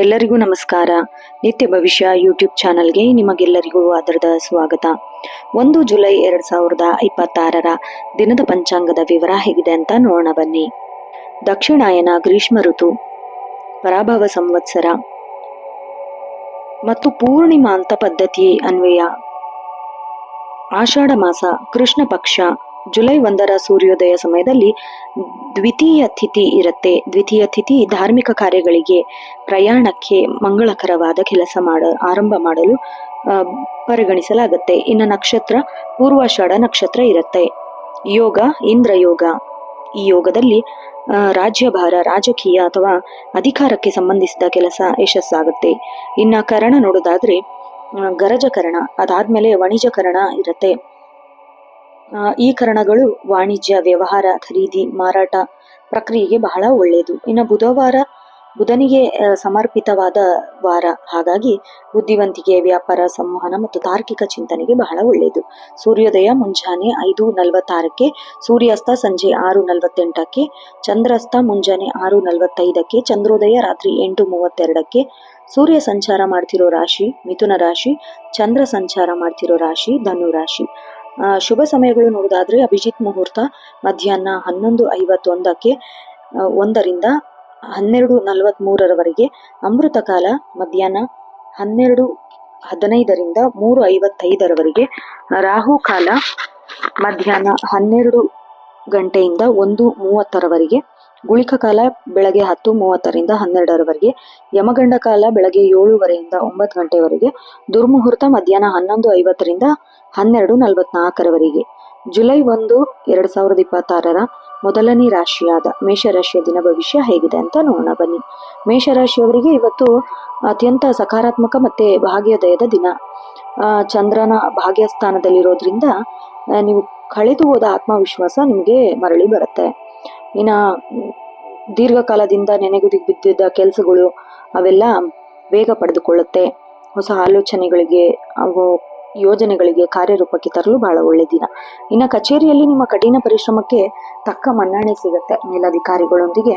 ಎಲ್ಲರಿಗೂ ನಮಸ್ಕಾರ. ನಿತ್ಯ ಭವಿಷ್ಯ ಯೂಟ್ಯೂಬ್ ಚಾನಲ್ಗೆ ನಿಮಗೆಲ್ಲರಿಗೂ ಆದರದ ಸ್ವಾಗತ. 1 ಜುಲೈ 2026 ದಿನದ ಪಂಚಾಂಗದ ವಿವರ ಹೇಗಿದೆ ಅಂತ ನೋಡೋಣ ಬನ್ನಿ. ದಕ್ಷಿಣಾಯನ ಗ್ರೀಷ್ಮ ಋತು, ಪರಾಭವ ಸಂವತ್ಸರ ಮತ್ತು ಪೂರ್ಣಿಮಾಂತ ಪದ್ಧತಿ ಅನ್ವಯ ಆಷಾಢ ಮಾಸ, ಕೃಷ್ಣ ಪಕ್ಷ, ಜುಲೈ 1ರ ಸೂರ್ಯೋದಯ ಸಮಯದಲ್ಲಿ ದ್ವಿತೀಯ ತಿಥಿ ಇರುತ್ತೆ. ದ್ವಿತೀಯ ತಿಥಿ ಧಾರ್ಮಿಕ ಕಾರ್ಯಗಳಿಗೆ, ಪ್ರಯಾಣಕ್ಕೆ ಮಂಗಳಕರವಾದ ಕೆಲಸ ಆರಂಭ ಮಾಡಲು ಪರಿಗಣಿಸಲಾಗುತ್ತೆ. ಇನ್ನು ನಕ್ಷತ್ರ ಪೂರ್ವಾಷಾಢ ನಕ್ಷತ್ರ ಇರುತ್ತೆ. ಯೋಗ ಇಂದ್ರ ಯೋಗ. ಈ ಯೋಗದಲ್ಲಿ ರಾಜ್ಯಭಾರ, ರಾಜಕೀಯ ಅಥವಾ ಅಧಿಕಾರಕ್ಕೆ ಸಂಬಂಧಿಸಿದ ಕೆಲಸ ಯಶಸ್ಸಾಗುತ್ತೆ. ಇನ್ನ ಕರಣ ನೋಡೋದಾದ್ರೆ ಗರಜಕರಣ, ಅದಾದ್ಮೇಲೆ ವಣಿಜಕರಣ ಇರುತ್ತೆ. ಈ ಕರಣಗಳು ವಾಣಿಜ್ಯ, ವ್ಯವಹಾರ, ಖರೀದಿ, ಮಾರಾಟ ಪ್ರಕ್ರಿಯೆಗೆ ಬಹಳ ಒಳ್ಳೆಯದು. ಇನ್ನು ಬುಧನಿಗೆ ಸಮರ್ಪಿತವಾದ ವಾರ, ಹಾಗಾಗಿ ಬುದ್ಧಿವಂತಿಕೆ, ವ್ಯಾಪಾರ, ಸಂವಹನ ಮತ್ತು ತಾರ್ಕಿಕ ಚಿಂತನೆಗೆ ಬಹಳ ಒಳ್ಳೆಯದು. ಸೂರ್ಯೋದಯ ಮುಂಜಾನೆ 5:46, ಸೂರ್ಯಾಸ್ತ ಸಂಜೆ 6:48, ಚಂದ್ರಾಸ್ತ ಮುಂಜಾನೆ 6:45, ಚಂದ್ರೋದಯ ರಾತ್ರಿ 8:32. ಸೂರ್ಯ ಸಂಚಾರ ಮಾಡ್ತಿರೋ ರಾಶಿ ಮಿಥುನ ರಾಶಿ, ಚಂದ್ರ ಸಂಚಾರ ಮಾಡ್ತಿರೋ ರಾಶಿ ಧನು ರಾಶಿ. ಶುಭ ಸಮಯಗಳು ನೋಡೋದಾದ್ರೆ ಅಭಿಜಿತ್ ಮುಹೂರ್ತ ಮಧ್ಯಾಹ್ನ 11:51 1ರಿಂದ 12:43 ಅಮೃತ ಕಾಲ ಮಧ್ಯಾಹ್ನ 12:15 3:55 ರಾಹು ಕಾಲ ಮಧ್ಯಾಹ್ನ 12 ಗಂಟೆಯಿಂದ 1:30 ಗುಳಿಕ ಕಾಲ ಬೆಳಗ್ಗೆ 10:30 12 ಯಮಗಂಡ ಕಾಲ ಬೆಳಗ್ಗೆ 7:30 9 ಗಂಟೆವರೆಗೆ, ದುರ್ಮುಹೂರ್ತ ಮಧ್ಯಾಹ್ನ 11:50 12:44 ಜುಲೈ 1, 2026 ಮೊದಲನೇ ರಾಶಿಯಾದ ಮೇಷರಾಶಿಯ ದಿನ ಭವಿಷ್ಯ ಹೇಗಿದೆ ಅಂತ ನೋಡೋಣ ಬನ್ನಿ. ಮೇಷರಾಶಿಯವರಿಗೆ ಇವತ್ತು ಅತ್ಯಂತ ಸಕಾರಾತ್ಮಕ ಮತ್ತೆ ಭಾಗ್ಯೋದಯದ ದಿನ. ಚಂದ್ರನ ಭಾಗ್ಯಸ್ಥಾನದಲ್ಲಿರೋದ್ರಿಂದ ನೀವು ಕಳೆದು ಹೋದ ಆತ್ಮವಿಶ್ವಾಸ ನಿಮಗೆ ಮರಳಿ ಬರುತ್ತೆ. ಇನ್ನ ದೀರ್ಘಕಾಲದಿಂದ ನೆನೆಗುದಿಗೆ ಬಿದ್ದಿದ್ದ ಕೆಲಸಗಳು ಅವೆಲ್ಲ ವೇಗ ಪಡೆದುಕೊಳ್ಳುತ್ತೆ. ಹೊಸ ಆಲೋಚನೆಗಳಿಗೆ ಹಾಗೂ ಯೋಜನೆಗಳಿಗೆ ಕಾರ್ಯರೂಪಕ್ಕೆ ತರಲು ಬಹಳ ಒಳ್ಳೆ ದಿನ. ಇನ್ನು ಕಚೇರಿಯಲ್ಲಿ ನಿಮ್ಮ ಕಠಿಣ ಪರಿಶ್ರಮಕ್ಕೆ ತಕ್ಕ ಮನ್ನಣೆ ಸಿಗುತ್ತೆ. ಮೇಲಧಿಕಾರಿಗಳೊಂದಿಗೆ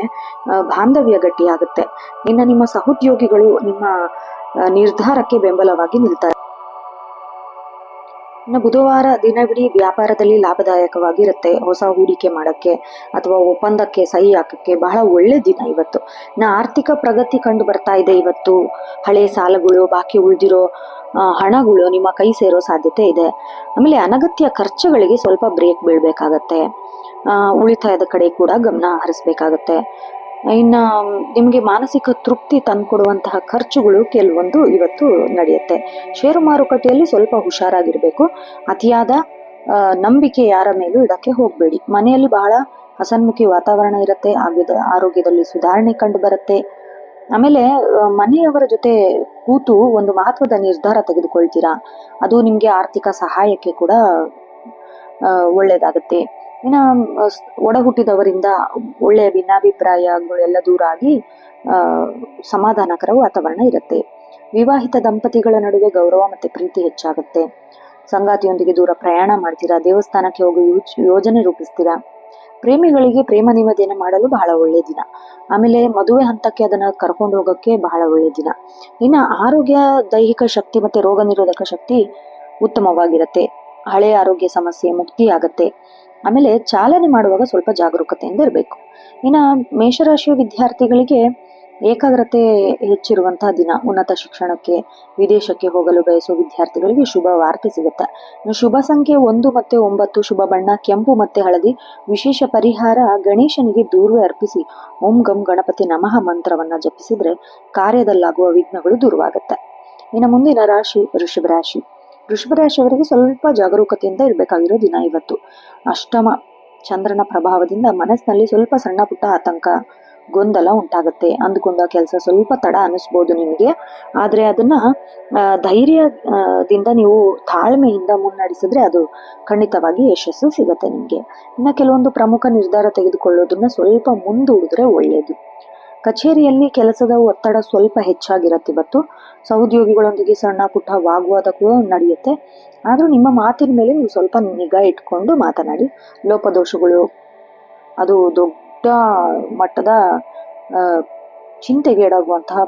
ಬಾಂಧವ್ಯ ಗಟ್ಟಿಯಾಗುತ್ತೆ. ಇನ್ನು ನಿಮ್ಮ ಸಹೋದ್ಯೋಗಿಗಳು ನಿಮ್ಮ ನಿರ್ಧಾರಕ್ಕೆ ಬೆಂಬಲವಾಗಿ ನಿಲ್ತಾರೆ. ಇನ್ನು ಬುಧವಾರ ದಿನವಿಡೀ ವ್ಯಾಪಾರದಲ್ಲಿ ಲಾಭದಾಯಕವಾಗಿರುತ್ತೆ. ಹೊಸ ಹೂಡಿಕೆ ಮಾಡಕ್ಕೆ ಅಥವಾ ಒಪ್ಪಂದಕ್ಕೆ ಸಹಿ ಹಾಕಕ್ಕೆ ಬಹಳ ಒಳ್ಳೆ ದಿನ ಇವತ್ತು. ಇನ್ನು ಆರ್ಥಿಕ ಪ್ರಗತಿ ಕಂಡು ಬರ್ತಾ ಇದೆ ಇವತ್ತು. ಹಳೆ ಸಾಲಗಳು, ಬಾಕಿ ಉಳಿದಿರೋ ಹಣಗಳು ನಿಮ್ಮ ಕೈ ಸೇರೋ ಸಾಧ್ಯತೆ ಇದೆ. ಆಮೇಲೆ ಅನಗತ್ಯ ಖರ್ಚುಗಳಿಗೆ ಸ್ವಲ್ಪ ಬ್ರೇಕ್ ಬೀಳ್ಬೇಕಾಗತ್ತೆ. ಉಳಿತಾಯದ ಕಡೆ ಕೂಡ ಗಮನ ಹರಿಸ್ಬೇಕಾಗತ್ತೆ. ಇನ್ನ ನಿಮಗೆ ಮಾನಸಿಕ ತೃಪ್ತಿ ತಂದ್ಕೊಡುವಂತಹ ಖರ್ಚುಗಳು ಕೆಲವೊಂದು ಇವತ್ತು ನಡೆಯುತ್ತೆ. ಷೇರು ಮಾರುಕಟ್ಟೆಯಲ್ಲಿ ಸ್ವಲ್ಪ ಹುಷಾರಾಗಿರ್ಬೇಕು. ಅತಿಯಾದ ನಂಬಿಕೆ ಯಾರ ಮೇಲೂ ಇಡಕ್ಕೆ ಹೋಗ್ಬೇಡಿ. ಮನೆಯಲ್ಲಿ ಬಹಳ ಹಸನ್ಮುಖಿ ವಾತಾವರಣ ಇರುತ್ತೆ. ಆರೋಗ್ಯದಲ್ಲಿ ಸುಧಾರಣೆ ಕಂಡು ಬರುತ್ತೆ. ಆಮೇಲೆ ಮನೆಯವರ ಜೊತೆ ಕೂತು ಒಂದು ಮಹತ್ವದ ನಿರ್ಧಾರ ತೆಗೆದುಕೊಳ್ತೀರಾ. ಅದು ನಿಮ್ಗೆ ಆರ್ಥಿಕ ಸಹಾಯಕ್ಕೆ ಕೂಡ ಒಳ್ಳೇದಾಗುತ್ತೆ. ಇನ್ನ ಒಡ ಹುಟ್ಟಿದವರಿಂದ ಒಳ್ಳೆಯ ಭಿನ್ನಾಭಿಪ್ರಾಯಗಳೆಲ್ಲ ದೂರ ಆಗಿ ಸಮಾಧಾನಕರ ವಾತಾವರಣ ಇರುತ್ತೆ. ವಿವಾಹಿತ ದಂಪತಿಗಳ ನಡುವೆ ಗೌರವ ಮತ್ತೆ ಪ್ರೀತಿ ಹೆಚ್ಚಾಗುತ್ತೆ. ಸಂಗಾತಿಯೊಂದಿಗೆ ದೂರ ಪ್ರಯಾಣ ಮಾಡ್ತೀರಾ. ದೇವಸ್ಥಾನಕ್ಕೆ ಹೋಗಿ ಯೋಜನೆ ರೂಪಿಸ್ತೀರಾ. ಪ್ರೇಮಿಗಳಿಗೆ ಪ್ರೇಮ ನಿವೇದನೆ ಮಾಡಲು ಬಹಳ ಒಳ್ಳೆ ದಿನ. ಆಮೇಲೆ ಮದುವೆ ಹಂತಕ್ಕೆ ಅದನ್ನ ಕರ್ಕೊಂಡು ಹೋಗಕ್ಕೆ ಬಹಳ ಒಳ್ಳೆ ದಿನ. ಇನ್ನ ಆರೋಗ್ಯ, ದೈಹಿಕ ಶಕ್ತಿ ಮತ್ತೆ ರೋಗ ನಿರೋಧಕ ಶಕ್ತಿ ಉತ್ತಮವಾಗಿರುತ್ತೆ. ಹಳೆಯ ಆರೋಗ್ಯ ಸಮಸ್ಯೆ ಮುಕ್ತಿ ಆಗತ್ತೆ. ಆಮೇಲೆ ಚಾಲನೆ ಮಾಡುವಾಗ ಸ್ವಲ್ಪ ಜಾಗರೂಕತೆಯಿಂದ ಇರಬೇಕು. ಇನ್ನ ಮೇಷರಾಶಿಯ ವಿದ್ಯಾರ್ಥಿಗಳಿಗೆ ಏಕಾಗ್ರತೆ ಹೆಚ್ಚಿರುವಂತಹ ದಿನ. ಉನ್ನತ ಶಿಕ್ಷಣಕ್ಕೆ, ವಿದೇಶಕ್ಕೆ ಹೋಗಲು ಬಯಸುವ ವಿದ್ಯಾರ್ಥಿಗಳಿಗೆ ಶುಭ ವಾರ್ತೆ ಸಿಗುತ್ತೆ. ಶುಭ ಸಂಖ್ಯೆ 1 ಮತ್ತೆ 9, ಶುಭ ಬಣ್ಣ ಕೆಂಪು ಮತ್ತೆ ಹಳದಿ. ವಿಶೇಷ ಪರಿಹಾರ ಗಣೇಶನಿಗೆ ದೂರ್ವೆ ಅರ್ಪಿಸಿ ಓಂ ಗಂ ಗಣಪತಿ ನಮಃ ಮಂತ್ರವನ್ನ ಜಪಿಸಿದ್ರೆ ಕಾರ್ಯದಲ್ಲಾಗುವ ವಿಘ್ನಗಳು ದೂರವಾಗುತ್ತೆ. ಇನ್ನು ಮುಂದಿನ ರಾಶಿ ವೃಷಭ ರಾಶಿ. ವೃಷಭ ರಾಶಿಯವರಿಗೆ ಸ್ವಲ್ಪ ಜಾಗರೂಕತೆಯಿಂದ ಇರಬೇಕಾಗಿರೋ ದಿನ ಇವತ್ತು. ಅಷ್ಟಮ ಚಂದ್ರನ ಪ್ರಭಾವದಿಂದ ಮನಸ್ಸಿನಲ್ಲಿ ಸ್ವಲ್ಪ ಸಣ್ಣ ಪುಟ್ಟ ಆತಂಕ, ಗೊಂದಲ ಉಂಟಾಗುತ್ತೆ. ಅಂದುಕೊಂಡ ಕೆಲಸ ಸ್ವಲ್ಪ ತಡ ಅನಿಸ್ಬೋದು ನಿಮಗೆ. ಆದ್ರೆ ಅದನ್ನ ಧೈರ್ಯದಿಂದ ನೀವು ತಾಳ್ಮೆಯಿಂದ ಮುನ್ನಡೆಸಿದ್ರೆ ಅದು ಖಂಡಿತವಾಗಿ ಯಶಸ್ಸು ಸಿಗತ್ತೆ ನಿಮ್ಗೆ. ಇನ್ನು ಕೆಲವೊಂದು ಪ್ರಮುಖ ನಿರ್ಧಾರ ತೆಗೆದುಕೊಳ್ಳೋದನ್ನ ಸ್ವಲ್ಪ ಮುಂದೂಡಿದ್ರೆ ಒಳ್ಳೆಯದು. ಕಚೇರಿಯಲ್ಲಿ ಕೆಲಸದ ಒತ್ತಡ ಸ್ವಲ್ಪ ಹೆಚ್ಚಾಗಿರತ್ತೆ ಇವತ್ತು. ಸಹೋದ್ಯೋಗಿಗಳೊಂದಿಗೆ ಸಣ್ಣ ಪುಟ್ಟ ವಾಗ್ವಾದ ಕೂಡ ನಡೆಯುತ್ತೆ. ಆದ್ರೂ ನಿಮ್ಮ ಮಾತಿನ ಮೇಲೆ ನೀವು ಸ್ವಲ್ಪ ನಿಗಾ ಇಟ್ಕೊಂಡು ಮಾತನಾಡಿ. ಲೋಪದೋಷಗಳು ಅದು ದೊಡ್ಡ ಮಟ್ಟದ ಚಿಂತೆಗೀಡಾಗುವಂತಹ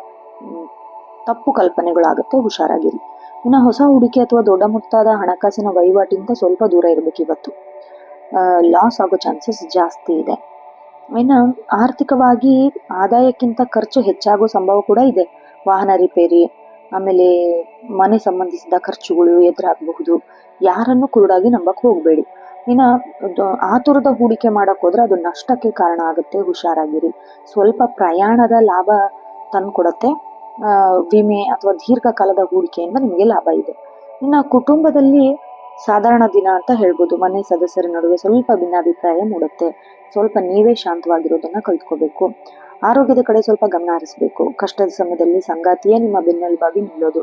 ತಪ್ಪು ಕಲ್ಪನೆಗಳಾಗುತ್ತೆ, ಹುಷಾರಾಗಿರಿ. ಇನ್ನು ಹೊಸ ಹೂಡಿಕೆ ಅಥವಾ ದೊಡ್ಡ ಮೊತ್ತದ ಹಣಕಾಸಿನ ವಹಿವಾಟಿಂದ ಸ್ವಲ್ಪ ದೂರ ಇರಬೇಕು ಇವತ್ತು. ಲಾಸ್ ಆಗೋ ಚಾನ್ಸಸ್ ಜಾಸ್ತಿ ಇದೆ. ಇನ್ನು ಆರ್ಥಿಕವಾಗಿ ಆದಾಯಕ್ಕಿಂತ ಖರ್ಚು ಹೆಚ್ಚಾಗೋ ಸಂಭವ ಕೂಡ ಇದೆ. ವಾಹನ ರಿಪೇರಿ, ಆಮೇಲೆ ಮನೆ ಸಂಬಂಧಿಸಿದ ಖರ್ಚುಗಳು ಎದುರಾಗಬಹುದು. ಯಾರನ್ನು ಕುರುಡಾಗಿ ನಂಬಕ್ ಹೋಗಬೇಡಿ. ಇನ್ನು ಆತುರದ ಹೂಡಿಕೆ ಮಾಡಕ್ ಹೋದ್ರೆ ಅದು ನಷ್ಟಕ್ಕೆ ಕಾರಣ ಆಗುತ್ತೆ, ಹುಷಾರಾಗಿರಿ. ಸ್ವಲ್ಪ ಪ್ರಯಾಣದ ಲಾಭ ತಂದ್ಕೊಡತ್ತೆ. ವಿಮೆ ಅಥವಾ ದೀರ್ಘಕಾಲದ ಹೂಡಿಕೆಯಿಂದ ನಿಮಗೆ ಲಾಭ ಇದೆ. ಇನ್ನು ಕುಟುಂಬದಲ್ಲಿ ಸಾಧಾರಣ ದಿನ ಅಂತ ಹೇಳ್ಬೋದು. ಮನೆ ಸದಸ್ಯರ ನಡುವೆ ಸ್ವಲ್ಪ ಭಿನ್ನಾಭಿಪ್ರಾಯ ಮೂಡುತ್ತೆ. ಸ್ವಲ್ಪ ನೀವೇ ಶಾಂತವಾಗಿರೋದನ್ನ ಕಲ್ತ್ಕೋಬೇಕು. ಆರೋಗ್ಯದ ಕಡೆ ಸ್ವಲ್ಪ ಗಮನ ಹರಿಸ್ಬೇಕು. ಕಷ್ಟದ ಸಮಯದಲ್ಲಿ ಸಂಗಾತಿಯೇ ನಿಮ್ಮ ಬೆನ್ನೆಲುಬಾಗಿ ನಿಲ್ಲೋದು,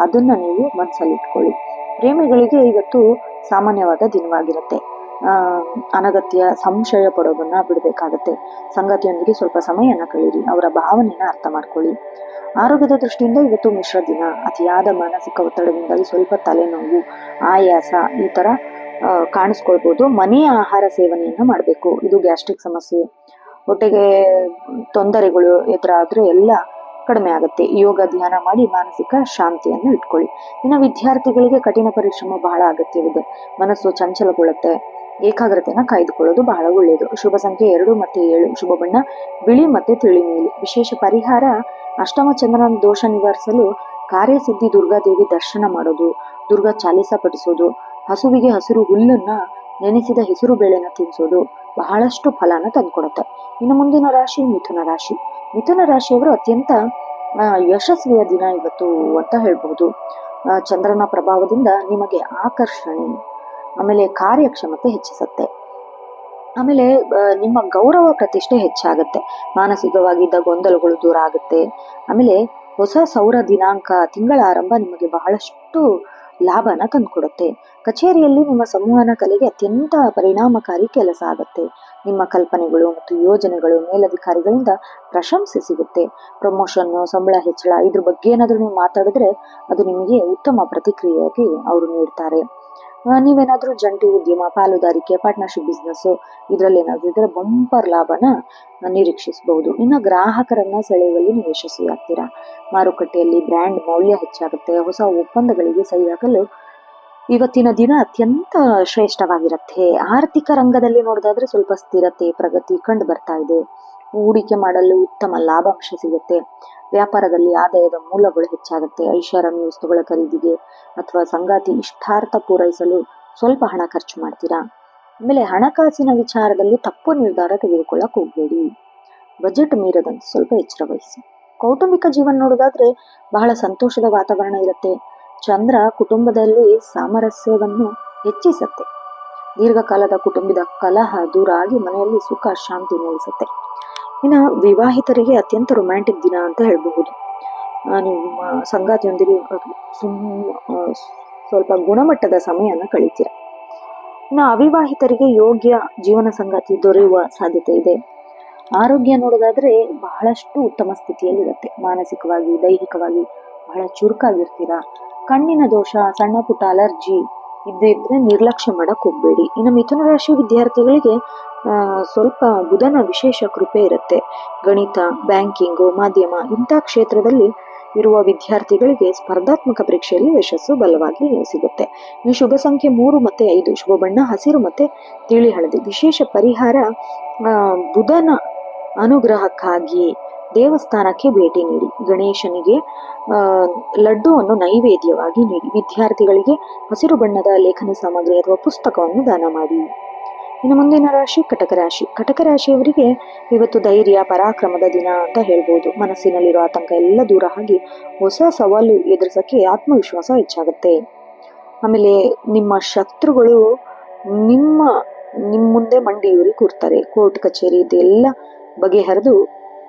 ಅದನ್ನ ನೀವು ಮನಸ್ಸಲ್ಲಿ ಇಟ್ಕೊಳ್ಳಿ. ಪ್ರೇಮಿಗಳಿಗೆ ಇವತ್ತು ಸಾಮಾನ್ಯವಾದ ದಿನವಾಗಿರುತ್ತೆ. ಅನಗತ್ಯ ಸಂಶಯ ಪಡೋದನ್ನ ಬಿಡಬೇಕಾಗತ್ತೆ. ಸಂಗಾತಿಯೊಂದಿಗೆ ಸ್ವಲ್ಪ ಸಮಯನ ಕಳೀರಿ, ಅವರ ಭಾವನೆನ ಅರ್ಥ ಮಾಡ್ಕೊಳ್ಳಿ. ಆರೋಗ್ಯದ ದೃಷ್ಟಿಯಿಂದ ಇವತ್ತು ಮಿಶ್ರ ದಿನ. ಅತಿಯಾದ ಮಾನಸಿಕ ಒತ್ತಡದಿಂದಾಗಿ ಸ್ವಲ್ಪ ತಲೆನೋವು, ಆಯಾಸ ಈ ತರ ಕಾಣಿಸ್ಕೊಳ್ಬೋದು. ಮನೆಯ ಆಹಾರ ಸೇವನೆಯನ್ನ ಮಾಡಬೇಕು. ಇದು ಗ್ಯಾಸ್ಟ್ರಿಕ್ ಸಮಸ್ಯೆ, ಹೊಟ್ಟೆಗೆ ತೊಂದರೆಗಳು ಎದುರಾದ್ರೆ ಎಲ್ಲ ಕಡಿಮೆ ಆಗುತ್ತೆ. ಯೋಗ ಧ್ಯಾನ ಮಾಡಿ ಮಾನಸಿಕ ಶಾಂತಿಯನ್ನು ಇಟ್ಕೊಳ್ಳಿ. ಇನ್ನು ವಿದ್ಯಾರ್ಥಿಗಳಿಗೆ ಕಠಿಣ ಪರಿಶ್ರಮ ಬಹಳ ಅಗತ್ಯವಿದೆ. ಮನಸ್ಸು ಚಂಚಲಗೊಳ್ಳುತ್ತೆ. ಏಕಾಗ್ರತೆನ ಕಾಯ್ದುಕೊಳ್ಳೋದು ಬಹಳ ಒಳ್ಳೆಯದು. ಶುಭ ಸಂಖ್ಯೆ 2 ಮತ್ತು 7. ಶುಭ ಬಣ್ಣ ಬಿಳಿ ಮತ್ತೆ ತಿಳಿ ನೀಲಿ. ವಿಶೇಷ ಪರಿಹಾರ ಅಷ್ಟಮ ಚಂದ್ರನ ದೋಷ ನಿವಾರಿಸಲು ಕಾರ್ಯಸಿದ್ಧಿ ದುರ್ಗಾದೇವಿ ದರ್ಶನ ಮಾಡೋದು, ದುರ್ಗಾ ಚಾಲಿಸ ಪಠಿಸೋದು, ಹಸುವಿಗೆ ಹಸಿರು ಹುಲ್ಲನ್ನ ನೆನೆಸಿದ ಹೆಸರು ಬೇಳೆನ ತಿನ್ಸೋದು ಬಹಳಷ್ಟು ಫಲನ ತಂದ್ಕೊಡುತ್ತೆ. ಇನ್ನು ಮುಂದಿನ ರಾಶಿ ಮಿಥುನ ರಾಶಿ. ಮಿಥುನ ರಾಶಿಯವರು ಅತ್ಯಂತ ಯಶಸ್ವಿಯ ದಿನ ಇವತ್ತು ಅಂತ ಹೇಳ್ಬಹುದು. ಚಂದ್ರನ ಪ್ರಭಾವದಿಂದ ನಿಮಗೆ ಆಕರ್ಷಣೆ, ಆಮೇಲೆ ಕಾರ್ಯಕ್ಷಮತೆ ಹೆಚ್ಚಿಸುತ್ತೆ. ಆಮೇಲೆ ನಿಮ್ಮ ಗೌರವ ಪ್ರತಿಷ್ಠೆ ಹೆಚ್ಚಾಗುತ್ತೆ. ಮಾನಸಿಕವಾಗಿದ್ದ ಗೊಂದಲಗಳು ದೂರ ಆಗುತ್ತೆ. ಆಮೇಲೆ ಹೊಸ ಸೌರ ದಿನಾಂಕ, ತಿಂಗಳ ಆರಂಭ ನಿಮಗೆ ಬಹಳಷ್ಟು ಲಾಭನ ತಂದುಕೊಡುತ್ತೆ. ಕಚೇರಿಯಲ್ಲಿ ನಿಮ್ಮ ಸಂವಹನ ಕಲೆಗೆ ಅತ್ಯಂತ ಪರಿಣಾಮಕಾರಿ ಕೆಲಸ ಆಗುತ್ತೆ. ನಿಮ್ಮ ಕಲ್ಪನೆಗಳು ಮತ್ತು ಯೋಜನೆಗಳು ಮೇಲಧಿಕಾರಿಗಳಿಂದ ಪ್ರಶಂಸೆ ಸಿಗುತ್ತೆ. ಪ್ರಮೋಷನ್, ಸಂಬಳ ಹೆಚ್ಚಳ ಇದ್ರ ಬಗ್ಗೆ ಏನಾದರೂ ನೀವು ಮಾತಾಡಿದ್ರೆ ಅದು ನಿಮಗೆ ಉತ್ತಮ ಪ್ರತಿಕ್ರಿಯೆಯಾಗಿ ಅವರು ನೀಡ್ತಾರೆ. ನೀವೇನಾದ್ರೂ ಜಂಟಿ ಉದ್ಯಮ, ಪಾಲುದಾರಿಕೆ, ಪಾರ್ಟ್ನರ್ಶಿಪ್ ಬಿಸ್ನೆಸ್ ಇದರಲ್ಲಿ ಏನಾದ್ರೂ ಇದ್ರೆ ಬಂಪರ್ ಲಾಭನ ನಿರೀಕ್ಷಿಸಬಹುದು. ಇನ್ನು ಗ್ರಾಹಕರನ್ನ ಸೆಳೆಯುವಲ್ಲಿ ನೀವು ಯಶಸ್ವಿ ಆಗ್ತೀರಾ. ಮಾರುಕಟ್ಟೆಯಲ್ಲಿ ಬ್ರ್ಯಾಂಡ್ ಮೌಲ್ಯ ಹೆಚ್ಚಾಗುತ್ತೆ. ಹೊಸ ಒಪ್ಪಂದಗಳಿಗೆ ಸಹಿ ಹಾಕಲು ಇವತ್ತಿನ ದಿನ ಅತ್ಯಂತ ಶ್ರೇಷ್ಠವಾಗಿರುತ್ತೆ. ಆರ್ಥಿಕ ರಂಗದಲ್ಲಿ ನೋಡೋದಾದ್ರೆ ಸ್ವಲ್ಪ ಸ್ಥಿರತೆ, ಪ್ರಗತಿ ಕಂಡು ಬರ್ತಾ ಇದೆ. ಹೂಡಿಕೆ ಮಾಡಲು ಉತ್ತಮ ಲಾಭಾಂಶ ಸಿಗುತ್ತೆ. ವ್ಯಾಪಾರದಲ್ಲಿ ಆದಾಯದ ಮೂಲಗಳು ಹೆಚ್ಚಾಗುತ್ತೆ. ಐಷಾರಾಮಿ ವಸ್ತುಗಳ ಖರೀದಿಗೆ ಅಥವಾ ಸಂಗಾತಿ ಇಷ್ಟಾರ್ಥ ಪೂರೈಸಲು ಸ್ವಲ್ಪ ಹಣ ಖರ್ಚು ಮಾಡ್ತೀರಾ. ಆಮೇಲೆ ಹಣಕಾಸಿನ ವಿಚಾರದಲ್ಲಿ ತಪ್ಪು ನಿರ್ಧಾರ ತೆಗೆದುಕೊಳ್ಳಕ್ ಹೋಗ್ಬೇಡಿ. ಬಜೆಟ್ ಮೀರದಂತೆ ಸ್ವಲ್ಪ ಎಚ್ಚರ ವಹಿಸಿ. ಕೌಟುಂಬಿಕ ಜೀವನ ನೋಡೋದಾದ್ರೆ ಬಹಳ ಸಂತೋಷದ ವಾತಾವರಣ ಇರುತ್ತೆ. ಚಂದ್ರ ಕುಟುಂಬದಲ್ಲಿ ಸಾಮರಸ್ಯವನ್ನು ಹೆಚ್ಚಿಸುತ್ತೆ. ದೀರ್ಘಕಾಲದ ಕುಟುಂಬದ ಕಲಹ ದೂರ ಆಗಿ ಮನೆಯಲ್ಲಿ ಸುಖ ಶಾಂತಿ ನೆಲೆಸುತ್ತೆ. ಇನ್ನು ವಿವಾಹಿತರಿಗೆ ಅತ್ಯಂತ ರೊಮ್ಯಾಂಟಿಕ್ ದಿನ ಅಂತ ಹೇಳಬಹುದು. ನಿಮ್ಮ ಸಂಗಾತಿಯೊಂದಿಗೆ ಸ್ವಲ್ಪ ಗುಣಮಟ್ಟದ ಸಮಯನ ಕಳೀತೀರ. ಇನ್ನು ಅವಿವಾಹಿತರಿಗೆ ಯೋಗ್ಯ ಜೀವನ ಸಂಗಾತಿ ದೊರೆಯುವ ಸಾಧ್ಯತೆ ಇದೆ. ಆರೋಗ್ಯ ನೋಡೋದಾದ್ರೆ ಬಹಳಷ್ಟು ಉತ್ತಮ ಸ್ಥಿತಿಯಲ್ಲಿರುತ್ತೆ. ಮಾನಸಿಕವಾಗಿ, ದೈಹಿಕವಾಗಿ ಬಹಳ ಚುರುಕಾಗಿರ್ತೀರಾ. ಕಣ್ಣಿನ ದೋಷ, ಸಣ್ಣ ಪುಟ್ಟ ಅಲರ್ಜಿ ಇದ್ದಿದ್ರೆ ನಿರ್ಲಕ್ಷ್ಯ ಮಾಡಕ್ ಹೋಗ್ಬೇಡಿ. ಇನ್ನು ಮಿಥುನ ರಾಶಿ ವಿದ್ಯಾರ್ಥಿಗಳಿಗೆ ಸ್ವಲ್ಪ ಬುಧನ ವಿಶೇಷ ಕೃಪೆ ಇರುತ್ತೆ. ಗಣಿತ, ಬ್ಯಾಂಕಿಂಗು, ಮಾಧ್ಯಮ ಇಂಥ ಕ್ಷೇತ್ರದಲ್ಲಿ ಇರುವ ವಿದ್ಯಾರ್ಥಿಗಳಿಗೆ ಸ್ಪರ್ಧಾತ್ಮಕ ಪರೀಕ್ಷೆಯಲ್ಲಿ ಯಶಸ್ಸು ಬಲವಾಗಿ ಸಿಗುತ್ತೆ. ಈ ಶುಭ ಸಂಖ್ಯೆ 3 ಮತ್ತು 5. ಶುಭ ಬಣ್ಣ ಹಸಿರು ಮತ್ತೆ ತಿಳಿ ಹಳದಿ. ವಿಶೇಷ ಪರಿಹಾರ ಬುಧನ ಅನುಗ್ರಹಕ್ಕಾಗಿ ದೇವಸ್ಥಾನಕ್ಕೆ ಭೇಟಿ ನೀಡಿ. ಗಣೇಶನಿಗೆ ಲಡ್ಡುವನ್ನು ನೈವೇದ್ಯವಾಗಿ ನೀಡಿ. ವಿದ್ಯಾರ್ಥಿಗಳಿಗೆ ಹಸಿರು ಬಣ್ಣದ ಲೇಖನಿ ಸಾಮಗ್ರಿ ಅಥವಾ ಪುಸ್ತಕವನ್ನು ದಾನ ಮಾಡಿ. ಇನ್ನು ಮುಂದಿನ ರಾಶಿ ಕಟಕ ರಾಶಿ. ಕಟಕ ರಾಶಿಯವರಿಗೆ ಇವತ್ತು ಧೈರ್ಯ, ಪರಾಕ್ರಮದ ದಿನ ಅಂತ ಹೇಳ್ಬೋದು. ಮನಸ್ಸಿನಲ್ಲಿರೋ ಆತಂಕ ಎಲ್ಲ ದೂರ ಆಗಿ ಹೊಸ ಸವಾಲು ಎದುರಿಸಕ್ಕೆ ಆತ್ಮವಿಶ್ವಾಸ ಹೆಚ್ಚಾಗುತ್ತೆ. ಆಮೇಲೆ ನಿಮ್ಮ ಶತ್ರುಗಳು ನಿಮ್ಮ ಮುಂದೆ ಮಂಡಿಯೂರಿ ಕೂರ್ತಾರೆ. ಕೋರ್ಟ್ ಕಚೇರಿ ಇದೆಲ್ಲ ಬಗೆಹರಿದು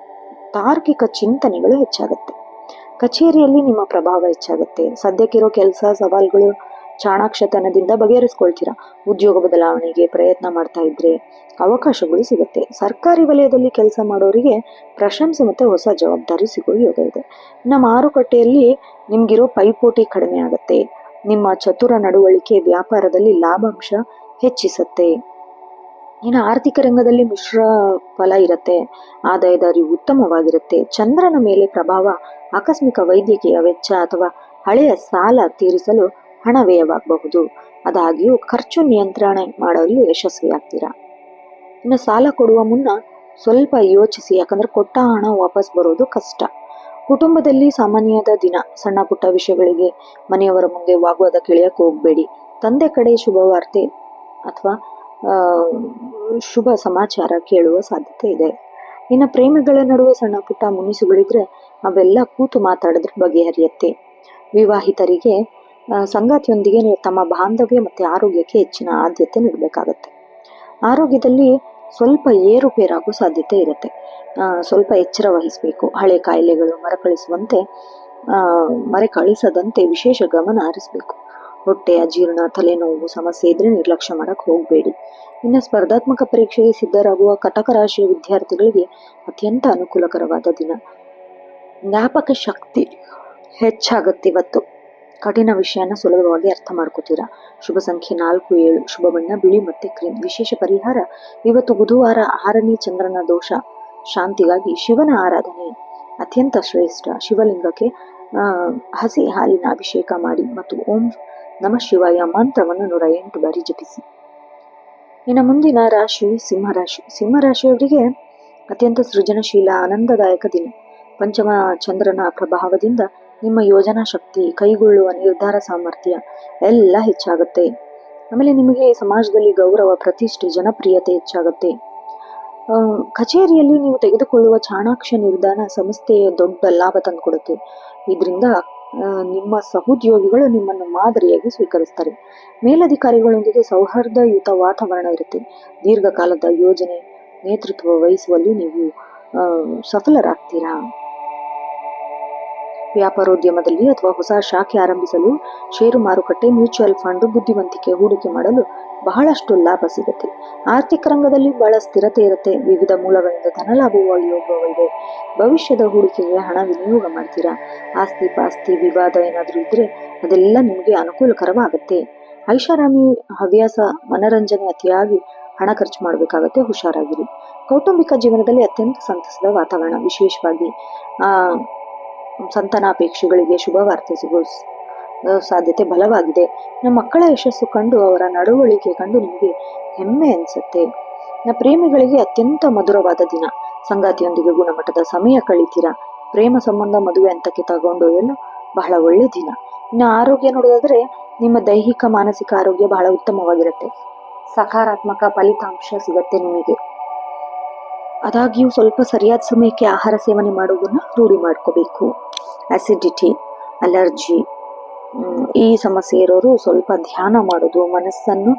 ತಾರ್ಕಿಕ ಚಿಂತನೆಗಳು ಹೆಚ್ಚಾಗುತ್ತೆ. ಕಚೇರಿಯಲ್ಲಿ ನಿಮ್ಮ ಪ್ರಭಾವ ಹೆಚ್ಚಾಗುತ್ತೆ. ಸದ್ಯಕ್ಕಿರೋ ಕೆಲಸ ಸವಾಲುಗಳು ಚಾಣಾಕ್ಷತನದಿಂದ ಬಗೆಹರಿಸ್ಕೊಳ್ತೀರಾ. ಉದ್ಯೋಗ ಬದಲಾವಣೆಗೆ ಪ್ರಯತ್ನ ಮಾಡ್ತಾ ಇದ್ರೆ ಅವಕಾಶಗಳು ಸಿಗುತ್ತೆ. ಸರ್ಕಾರಿ ವಲಯದಲ್ಲಿ ಕೆಲಸ ಮಾಡೋರಿಗೆ ಪ್ರಶಂಸೆ ಮತ್ತೆ ಹೊಸ ಜವಾಬ್ದಾರಿ ಸಿಗೋ ಯೋಗ ಇದೆ. ಇನ್ನು ಮಾರುಕಟ್ಟೆಯಲ್ಲಿ ನಿಮ್ಗಿರೋ ಪೈಪೋಟಿ ಕಡಿಮೆ ಆಗುತ್ತೆ. ನಿಮ್ಮ ಚತುರ ನಡವಳಿಕೆ ವ್ಯಾಪಾರದಲ್ಲಿ ಲಾಭಾಂಶ ಹೆಚ್ಚಿಸುತ್ತೆ. ಇನ್ನು ಆರ್ಥಿಕ ರಂಗದಲ್ಲಿ ಮಿಶ್ರ ಫಲ ಇರುತ್ತೆ. ಆದಾಯದ ಅರಿವು ಉತ್ತಮವಾಗಿರುತ್ತೆ. ಚಂದ್ರನ ಮೇಲೆ ಪ್ರಭಾವ ಆಕಸ್ಮಿಕ ವೈದ್ಯಕೀಯ ವೆಚ್ಚ ಅಥವಾ ಹಳೆಯ ಸಾಲ ತೀರಿಸಲು ಹಣ ವ್ಯಯವಾಗಬಹುದು. ಆದಾಗ್ಯೂ ಖರ್ಚು ನಿಯಂತ್ರಣ ಮಾಡಲು ಯಶಸ್ವಿಯಾಗ್ತೀರಾ. ಇನ್ನು ಸಾಲ ಕೊಡುವ ಮುನ್ನ ಸ್ವಲ್ಪ ಯೋಚಿಸಿ, ಯಾಕಂದ್ರೆ ಕೊಟ್ಟ ಹಣ ವಾಪಸ್ ಬರೋದು ಕಷ್ಟ. ಕುಟುಂಬದಲ್ಲಿ ಸಾಮಾನ್ಯದ ದಿನ. ಸಣ್ಣ ಪುಟ್ಟ ವಿಷಯಗಳಿಗೆ ಮನೆಯವರ ಮುಂದೆ ವಾಗ್ವಾದ ಕೆಳೆಯಕ್ಕೆ ಹೋಗಬೇಡಿ. ತಂದೆ ಕಡೆ ಶುಭ ವಾರ್ತೆ ಅಥವಾ ಶುಭ ಸಮಾಚಾರ ಕೇಳುವ ಸಾಧ್ಯತೆ ಇದೆ. ಇನ್ನು ಪ್ರೇಮಿಗಳ ನಡುವೆ ಸಣ್ಣ ಪುಟ್ಟ ಮುನಿಸುಗಳಿದ್ರೆ ಅವೆಲ್ಲ ಕೂತು ಮಾತಾಡಿದ್ರೆ ಬಗೆಹರಿಯುತ್ತೆ. ವಿವಾಹಿತರಿಗೆ ಸಂಗಾತಿಯೊಂದಿಗೆ ತಮ್ಮ ಬಾಂಧವ್ಯ ಮತ್ತು ಆರೋಗ್ಯಕ್ಕೆ ಹೆಚ್ಚಿನ ಆದ್ಯತೆ ನೀಡಬೇಕಾಗತ್ತೆ. ಆರೋಗ್ಯದಲ್ಲಿ ಸ್ವಲ್ಪ ಏರುಪೇರಾಗುವ ಸಾಧ್ಯತೆ ಇರುತ್ತೆ. ಸ್ವಲ್ಪ ಎಚ್ಚರ ವಹಿಸಬೇಕು. ಹಳೆ ಕಾಯಿಲೆಗಳು ಮರೆಕಳಿಸದಂತೆ ವಿಶೇಷ ಗಮನ ಹರಿಸಬೇಕು. ಹೊಟ್ಟೆ ಅಜೀರ್ಣ, ತಲೆನೋವು ಸಮಸ್ಯೆ ಇದ್ರೆ ನಿರ್ಲಕ್ಷ್ಯ ಮಾಡಕ್ಕೆ ಹೋಗಬೇಡಿ. ಇನ್ನು ಸ್ಪರ್ಧಾತ್ಮಕ ಪರೀಕ್ಷೆಗೆ ಸಿದ್ಧರಾಗುವ ಕಟಕ ರಾಶಿಯ ವಿದ್ಯಾರ್ಥಿಗಳಿಗೆ ಅತ್ಯಂತ ಅನುಕೂಲಕರವಾದ ದಿನ. ಜ್ಞಾಪಕ ಶಕ್ತಿ ಹೆಚ್ಚಾಗುತ್ತೆ ಇವತ್ತು. ಕಠಿಣ ವಿಷಯನ ಸುಲಭವಾಗಿ ಅರ್ಥ ಮಾಡ್ಕೋತೀರಾ. ಶುಭ ಸಂಖ್ಯೆ 4, 7. ಶುಭ ಬಣ್ಣ ಬಿಳಿ ಮತ್ತೆ ಕ್ರೀಮ್. ವಿಶೇಷ ಪರಿಹಾರ ಇವತ್ತು ಬುಧವಾರ 6ನೇ ಚಂದ್ರನ ದೋಷ ಶಾಂತಿಗಾಗಿ ಶಿವನ ಆರಾಧನೆ ಅತ್ಯಂತ ಶ್ರೇಷ್ಠ. ಶಿವಲಿಂಗಕ್ಕೆ ಹಸಿ ಹಾಲಿನ ಅಭಿಷೇಕ ಮಾಡಿ ಮತ್ತು ಓಂ ನಮಃ ಶಿವಾಯ ಮಂತ್ರವನ್ನು 108 ಬಾರಿ ಜಪಿಸಿ. ಇನ್ನು ಮುಂದಿನ ರಾಶಿ ಸಿಂಹರಾಶಿ. ಸಿಂಹರಾಶಿಯವರಿಗೆ ಅತ್ಯಂತ ಸೃಜನಶೀಲ ಆನಂದದಾಯಕ ದಿನ. ಪಂಚಮ ಚಂದ್ರನ ಪ್ರಭಾವದಿಂದ ನಿಮ್ಮ ಯೋಜನಾ ಶಕ್ತಿ, ಕೈಗೊಳ್ಳುವ ನಿರ್ಧಾರ ಸಾಮರ್ಥ್ಯ ಎಲ್ಲ ಹೆಚ್ಚಾಗುತ್ತೆ. ಆಮೇಲೆ ನಿಮಗೆ ಸಮಾಜದಲ್ಲಿ ಗೌರವ, ಪ್ರತಿಷ್ಠೆ, ಜನಪ್ರಿಯತೆ ಹೆಚ್ಚಾಗುತ್ತೆ. ಕಚೇರಿಯಲ್ಲಿ ನೀವು ತೆಗೆದುಕೊಳ್ಳುವ ಚಾಣಾಕ್ಷ ನಿರ್ಧಾರ ಸಂಸ್ಥೆಯ ದೊಡ್ಡ ಲಾಭ ತಂದುಕೊಡುತ್ತೆ. ಇದರಿಂದ ನಿಮ್ಮ ಸಹೋದ್ಯೋಗಿಗಳು ನಿಮ್ಮನ್ನು ಮಾದರಿಯಾಗಿ ಸ್ವೀಕರಿಸ್ತಾರೆ. ಮೇಲಧಿಕಾರಿಗಳೊಂದಿಗೆ ಸೌಹಾರ್ದಯುತ ವಾತಾವರಣ ಇರುತ್ತೆ. ದೀರ್ಘಕಾಲದ ಯೋಜನೆ ನೇತೃತ್ವ ವಹಿಸುವಲ್ಲಿ ನೀವು ಸಫಲರಾಗ್ತೀರಾ. ವ್ಯಾಪಾರೋದ್ಯಮದಲ್ಲಿ ಅಥವಾ ಹೊಸ ಶಾಖೆ ಆರಂಭಿಸಲು ಷೇರು ಮಾರುಕಟ್ಟೆ, ಮ್ಯೂಚುವಲ್ ಫಂಡ್, ಬುದ್ಧಿವಂತಿಕೆ ಹೂಡಿಕೆ ಮಾಡಲು ಬಹಳಷ್ಟು ಲಾಭ ಸಿಗುತ್ತೆ. ಆರ್ಥಿಕ ರಂಗದಲ್ಲಿ ಬಹಳ ಸ್ಥಿರತೆ ಇರುತ್ತೆ. ವಿವಿಧ ಮೂಲಗಳಿಂದ ಧನಲಾಭವ ಯೋಗವಿದೆ. ಭವಿಷ್ಯದ ಹೂಡಿಕೆಗೆ ಹಣ ವಿನಿಯೋಗ ಮಾಡ್ತೀರಾ. ಆಸ್ತಿ ಪಾಸ್ತಿ ವಿವಾದ ಏನಾದರೂ ಇದ್ರೆ ಅದೆಲ್ಲ ನಿಮಗೆ ಅನುಕೂಲಕರವಾಗುತ್ತೆ. ಐಷಾರಾಮಿ ಹವ್ಯಾಸ, ಮನರಂಜನೆ ಅತಿಯಾಗಿ ಹಣ ಖರ್ಚು ಮಾಡಬೇಕಾಗತ್ತೆ, ಹುಷಾರಾಗಿರಿ. ಕೌಟುಂಬಿಕ ಜೀವನದಲ್ಲಿ ಅತ್ಯಂತ ಸಂತಸದ ವಾತಾವರಣ. ವಿಶೇಷವಾಗಿ ಸಂತಾನಾಪೇಕ್ಷೆಗಳಿಗೆ ಶುಭ ವಾರ್ತೆ ಸಿಗೋ ಸಾಧ್ಯತೆ ಬಲವಾಗಿದೆ. ನಮ್ಮ ಮಕ್ಕಳ ಯಶಸ್ಸು ಕಂಡು, ಅವರ ನಡವಳಿಕೆ ಕಂಡು ನಿಮಗೆ ಹೆಮ್ಮೆ ಅನಿಸುತ್ತೆ. ಪ್ರೇಮಿಗಳಿಗೆ ಅತ್ಯಂತ ಮಧುರವಾದ ದಿನ. ಸಂಗಾತಿಯೊಂದಿಗೆ ಗುಣಮಟ್ಟದ ಸಮಯ ಕಳೀತೀರಾ. ಪ್ರೇಮ ಸಂಬಂಧ ಮದುವೆ ಹಂತಕ್ಕೆ ತಗೊಂಡೊಯ್ಯಲು ಬಹಳ ಒಳ್ಳೆ ದಿನ. ಇನ್ನು ಆರೋಗ್ಯ ನೋಡೋದಾದ್ರೆ ನಿಮ್ಮ ದೈಹಿಕ ಮಾನಸಿಕ ಆರೋಗ್ಯ ಬಹಳ ಉತ್ತಮವಾಗಿರುತ್ತೆ. ಸಕಾರಾತ್ಮಕ ಫಲಿತಾಂಶ ಸಿಗತ್ತೆ ನಿಮಗೆ. ಆದಾಗ್ಯೂ ಸ್ವಲ್ಪ ಸರಿಯಾದ ಸಮಯಕ್ಕೆ ಆಹಾರ ಸೇವನೆ ಮಾಡೋದನ್ನ ರೂಢಿ ಮಾಡ್ಕೋಬೇಕು. ಆಸಿಡಿಟಿ, ಅಲರ್ಜಿ ಈ ಸಮಸ್ಯೆ ಇರೋರು ಸ್ವಲ್ಪ ಧ್ಯಾನ ಮಾಡೋದು ಮನಸ್ಸನ್ನು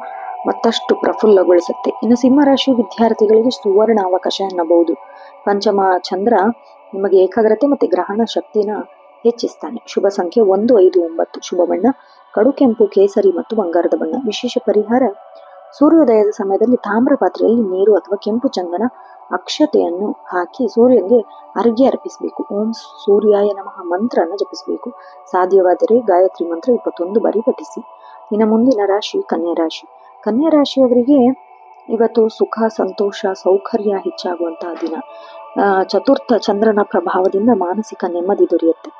ಮತ್ತಷ್ಟು ಪ್ರಫುಲ್ಲಗೊಳಿಸುತ್ತೆ. ಇನ್ನು ಸಿಂಹರಾಶಿ ವಿದ್ಯಾರ್ಥಿಗಳಿಗೆ ಸುವರ್ಣ ಅವಕಾಶ ಎನ್ನಬಹುದು. ಪಂಚಮ ಚಂದ್ರ ನಿಮಗೆ ಏಕಾಗ್ರತೆ ಮತ್ತು ಗ್ರಹಣ ಶಕ್ತಿನ ಹೆಚ್ಚಿಸ್ತಾನೆ. ಶುಭ ಸಂಖ್ಯೆ 1, 5, 9. ಶುಭ ಬಣ್ಣ ಕಡು ಕೆಂಪು, ಕೇಸರಿ ಮತ್ತು ಬಂಗಾರದ ಬಣ್ಣ. ವಿಶೇಷ ಪರಿಹಾರ ಸೂರ್ಯೋದಯದ ಸಮಯದಲ್ಲಿ ತಾಮ್ರ ಪಾತ್ರೆಯಲ್ಲಿ ನೀರು ಅಥವಾ ಕೆಂಪು ಚಂದನ ಅಕ್ಷತೆಯನ್ನು ಹಾಕಿ ಸೂರ್ಯನಿಗೆ ಅರ್ಘ್ಯ ಅರ್ಪಿಸಬೇಕು. ಓಂ ಸೂರ್ಯಾಯ ನಮಃ ಮಂತ್ರನ ಜಪಿಸಬೇಕು. ಸಾಧ್ಯವಾದರೆ ಗಾಯತ್ರಿ ಮಂತ್ರ 21 ಬಾರಿ ಪಠಿಸಿ. ಇನ್ನು ಮುಂದಿನ ರಾಶಿ ಕನ್ಯಾ ರಾಶಿ. ಕನ್ಯಾ ರಾಶಿಯವರಿಗೆ ಇವತ್ತು ಸುಖ, ಸಂತೋಷ, ಸೌಕರ್ಯ ಹೆಚ್ಚಾಗುವಂತಹ ದಿನ. ಚತುರ್ಥ ಚಂದ್ರನ ಪ್ರಭಾವದಿಂದ ಮಾನಸಿಕ ನೆಮ್ಮದಿ ದೊರೆಯುತ್ತೆ.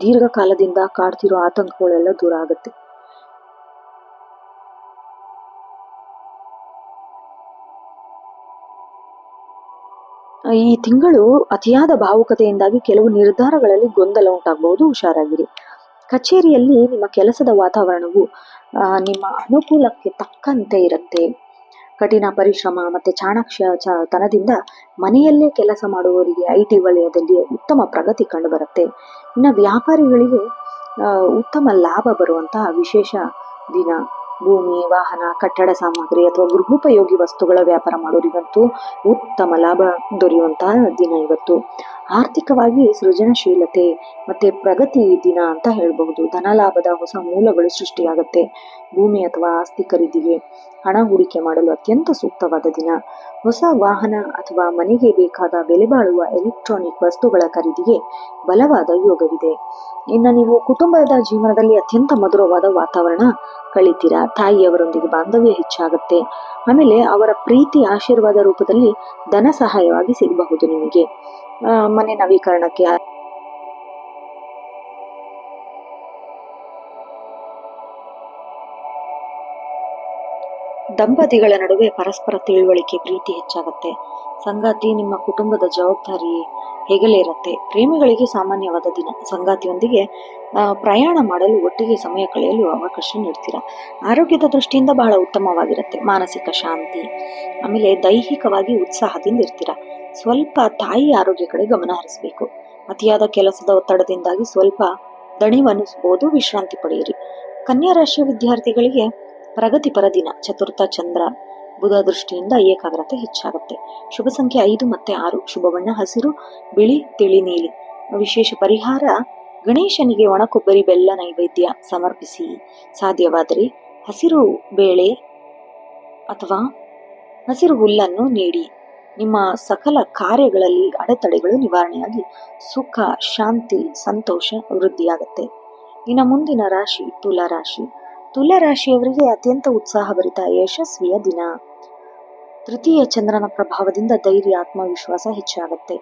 ದೀರ್ಘಕಾಲದಿಂದ ಕಾಡ್ತಿರೋ ಆತಂಕಗಳೆಲ್ಲ ದೂರ ಆಗುತ್ತೆ. ಈ ತಿಂಗಳು ಅತಿಯಾದ ಭಾವುಕತೆಯಿಂದಾಗಿ ಕೆಲವು ನಿರ್ಧಾರಗಳಲ್ಲಿ ಗೊಂದಲ ಉಂಟಾಗಬಹುದು, ಹುಷಾರಾಗಿರಿ. ಕಚೇರಿಯಲ್ಲಿ ನಿಮ್ಮ ಕೆಲಸದ ವಾತಾವರಣವು ನಿಮ್ಮ ಅನುಕೂಲಕ್ಕೆ ತಕ್ಕಂತೆ ಇರುತ್ತೆ. ಕಠಿಣ ಪರಿಶ್ರಮ ಮತ್ತು ತನದಿಂದ ಮನೆಯಲ್ಲೇ ಕೆಲಸ ಮಾಡುವವರಿಗೆ IT ವಲಯದಲ್ಲಿ ಉತ್ತಮ ಪ್ರಗತಿ ಕಂಡುಬರುತ್ತೆ. ಇನ್ನು ವ್ಯಾಪಾರಿಗಳಿಗೆ ಉತ್ತಮ ಲಾಭ ಬರುವಂತಹ ವಿಶೇಷ ದಿನ. ಭೂಮಿ, ವಾಹನ, ಕಟ್ಟಡ ಸಾಮಗ್ರಿ ಅಥವಾ ಗೃಹೋಪಯೋಗಿ ವಸ್ತುಗಳ ವ್ಯಾಪಾರ ಮಾಡೋರಿಗಂತೂ ಉತ್ತಮ ಲಾಭ ದೊರೆಯುವಂತಹ ದಿನ ಇವತ್ತು. ಆರ್ಥಿಕವಾಗಿ ಸೃಜನಶೀಲತೆ ಮತ್ತೆ ಪ್ರಗತಿ ದಿನ ಅಂತ ಹೇಳಬಹುದು. ಧನಲಾಭದ ಹೊಸ ಮೂಲಗಳು ಸೃಷ್ಟಿಯಾಗುತ್ತೆ. ಭೂಮಿ ಅಥವಾ ಆಸ್ತಿ ಖರೀದಿಗೆ ಹಣ ಹೂಡಿಕೆ ಮಾಡಲು ಅತ್ಯಂತ ಸೂಕ್ತವಾದ ದಿನ. ಹೊಸ ವಾಹನ ಅಥವಾ ಮನೆಗೆ ಬೇಕಾದ ಬೆಲೆ ಬಾಳುವ ಎಲೆಕ್ಟ್ರಾನಿಕ್ ವಸ್ತುಗಳ ಖರೀದಿಗೆ ಬಲವಾದ ಯೋಗವಿದೆ. ಇನ್ನು ನೀವು ಕುಟುಂಬದ ಜೀವನದಲ್ಲಿ ಅತ್ಯಂತ ಮಧುರವಾದ ವಾತಾವರಣ ಕಳಿತೀರಾ. ತಾಯಿಯವರೊಂದಿಗೆ ಬಾಂಧವ್ಯ ಹೆಚ್ಚಾಗುತ್ತೆ. ಆಮೇಲೆ ಅವರ ಪ್ರೀತಿ ಆಶೀರ್ವಾದ ರೂಪದಲ್ಲಿ ಧನ ಸಹಾಯವಾಗಿ ಸಿಗಬಹುದು ನಿಮಗೆ. ಮನೆ ನವೀಕರಣಕ್ಕೆ ದಂಪತಿಗಳ ನಡುವೆ ಪರಸ್ಪರ ತಿಳುವಳಿಕೆ ಪ್ರೀತಿ ಹೆಚ್ಚಾಗುತ್ತೆ. ಸಂಗಾತಿ ನಿಮ್ಮ ಕುಟುಂಬದ ಜವಾಬ್ದಾರಿ ಹೆಗಲೇ ಇರುತ್ತೆ. ಪ್ರೇಮಿಗಳಿಗೆ ಸಾಮಾನ್ಯವಾದ ದಿನ. ಸಂಗಾತಿಯೊಂದಿಗೆ ಪ್ರಯಾಣ ಮಾಡಲು ಒಟ್ಟಿಗೆ ಸಮಯ ಕಳೆಯಲು ಅವಕಾಶ ನೀಡ್ತೀರಾ. ಆರೋಗ್ಯದ ದೃಷ್ಟಿಯಿಂದ ಬಹಳ ಉತ್ತಮವಾಗಿರುತ್ತೆ. ಮಾನಸಿಕ ಶಾಂತಿ, ಆಮೇಲೆ ದೈಹಿಕವಾಗಿ ಉತ್ಸಾಹದಿಂದ ಇರ್ತೀರಾ. ಸ್ವಲ್ಪ ತಾಯಿ ಆರೋಗ್ಯ ಕಡೆ ಗಮನ ಹರಿಸಬೇಕು. ಅತಿಯಾದ ಕೆಲಸದ ಒತ್ತಡದಿಂದಾಗಿ ಸ್ವಲ್ಪ ದಣಿವನ್ನಿಸಬಹುದು. ವಿಶ್ರಾಂತಿ ಪಡೆಯಿರಿ. ಕನ್ಯಾ ರಾಶಿಯ ವಿದ್ಯಾರ್ಥಿಗಳಿಗೆ ಪ್ರಗತಿಪರ ದಿನ. ಚತುರ್ಥ ಚಂದ್ರ ಬುಧ ದೃಷ್ಟಿಯಿಂದ ಏಕಾಗ್ರತೆ ಹೆಚ್ಚಾಗುತ್ತೆ. ಶುಭ ಸಂಖ್ಯೆ 5 ಮತ್ತು 6. ಶುಭ ಬಣ್ಣ ಹಸಿರು, ಬಿಳಿ, ತಿಳಿ ನೀಲಿ. ವಿಶೇಷ ಪರಿಹಾರ ಗಣೇಶನಿಗೆ ಒಣಕೊಬ್ಬರಿ ಬೆಲ್ಲ ನೈವೇದ್ಯ ಸಮರ್ಪಿಸಿ. ಸಾಧ್ಯವಾದರೆ ಹಸಿರು ಬೇಳೆ ಅಥವಾ ಹಸಿರು ಹುಲ್ಲನ್ನು ನೀಡಿ. ನಿಮ್ಮ ಸಕಲ ಕಾರ್ಯಗಳಲ್ಲಿ ಅಡೆತಡೆಗಳು ನಿವಾರಣೆಯಾಗಿ ಸುಖ, ಶಾಂತಿ, ಸಂತೋಷ ವೃದ್ಧಿಯಾಗುತ್ತೆ. ಇನ್ನು ಮುಂದಿನ ರಾಶಿ ತುಲಾ ರಾಶಿ. ತುಲಾ ರಾಶಿಯವರಿಗೆ ಅತ್ಯಂತ ಉತ್ಸಾಹಭರಿತ ಯಶಸ್ವಿಯ ದಿನ. ತೃತೀಯ ಚಂದ್ರನ ಪ್ರಭಾವದಿಂದ ಧೈರ್ಯ, ಆತ್ಮವಿಶ್ವಾಸ ಹೆಚ್ಚಾಗುತ್ತೆ.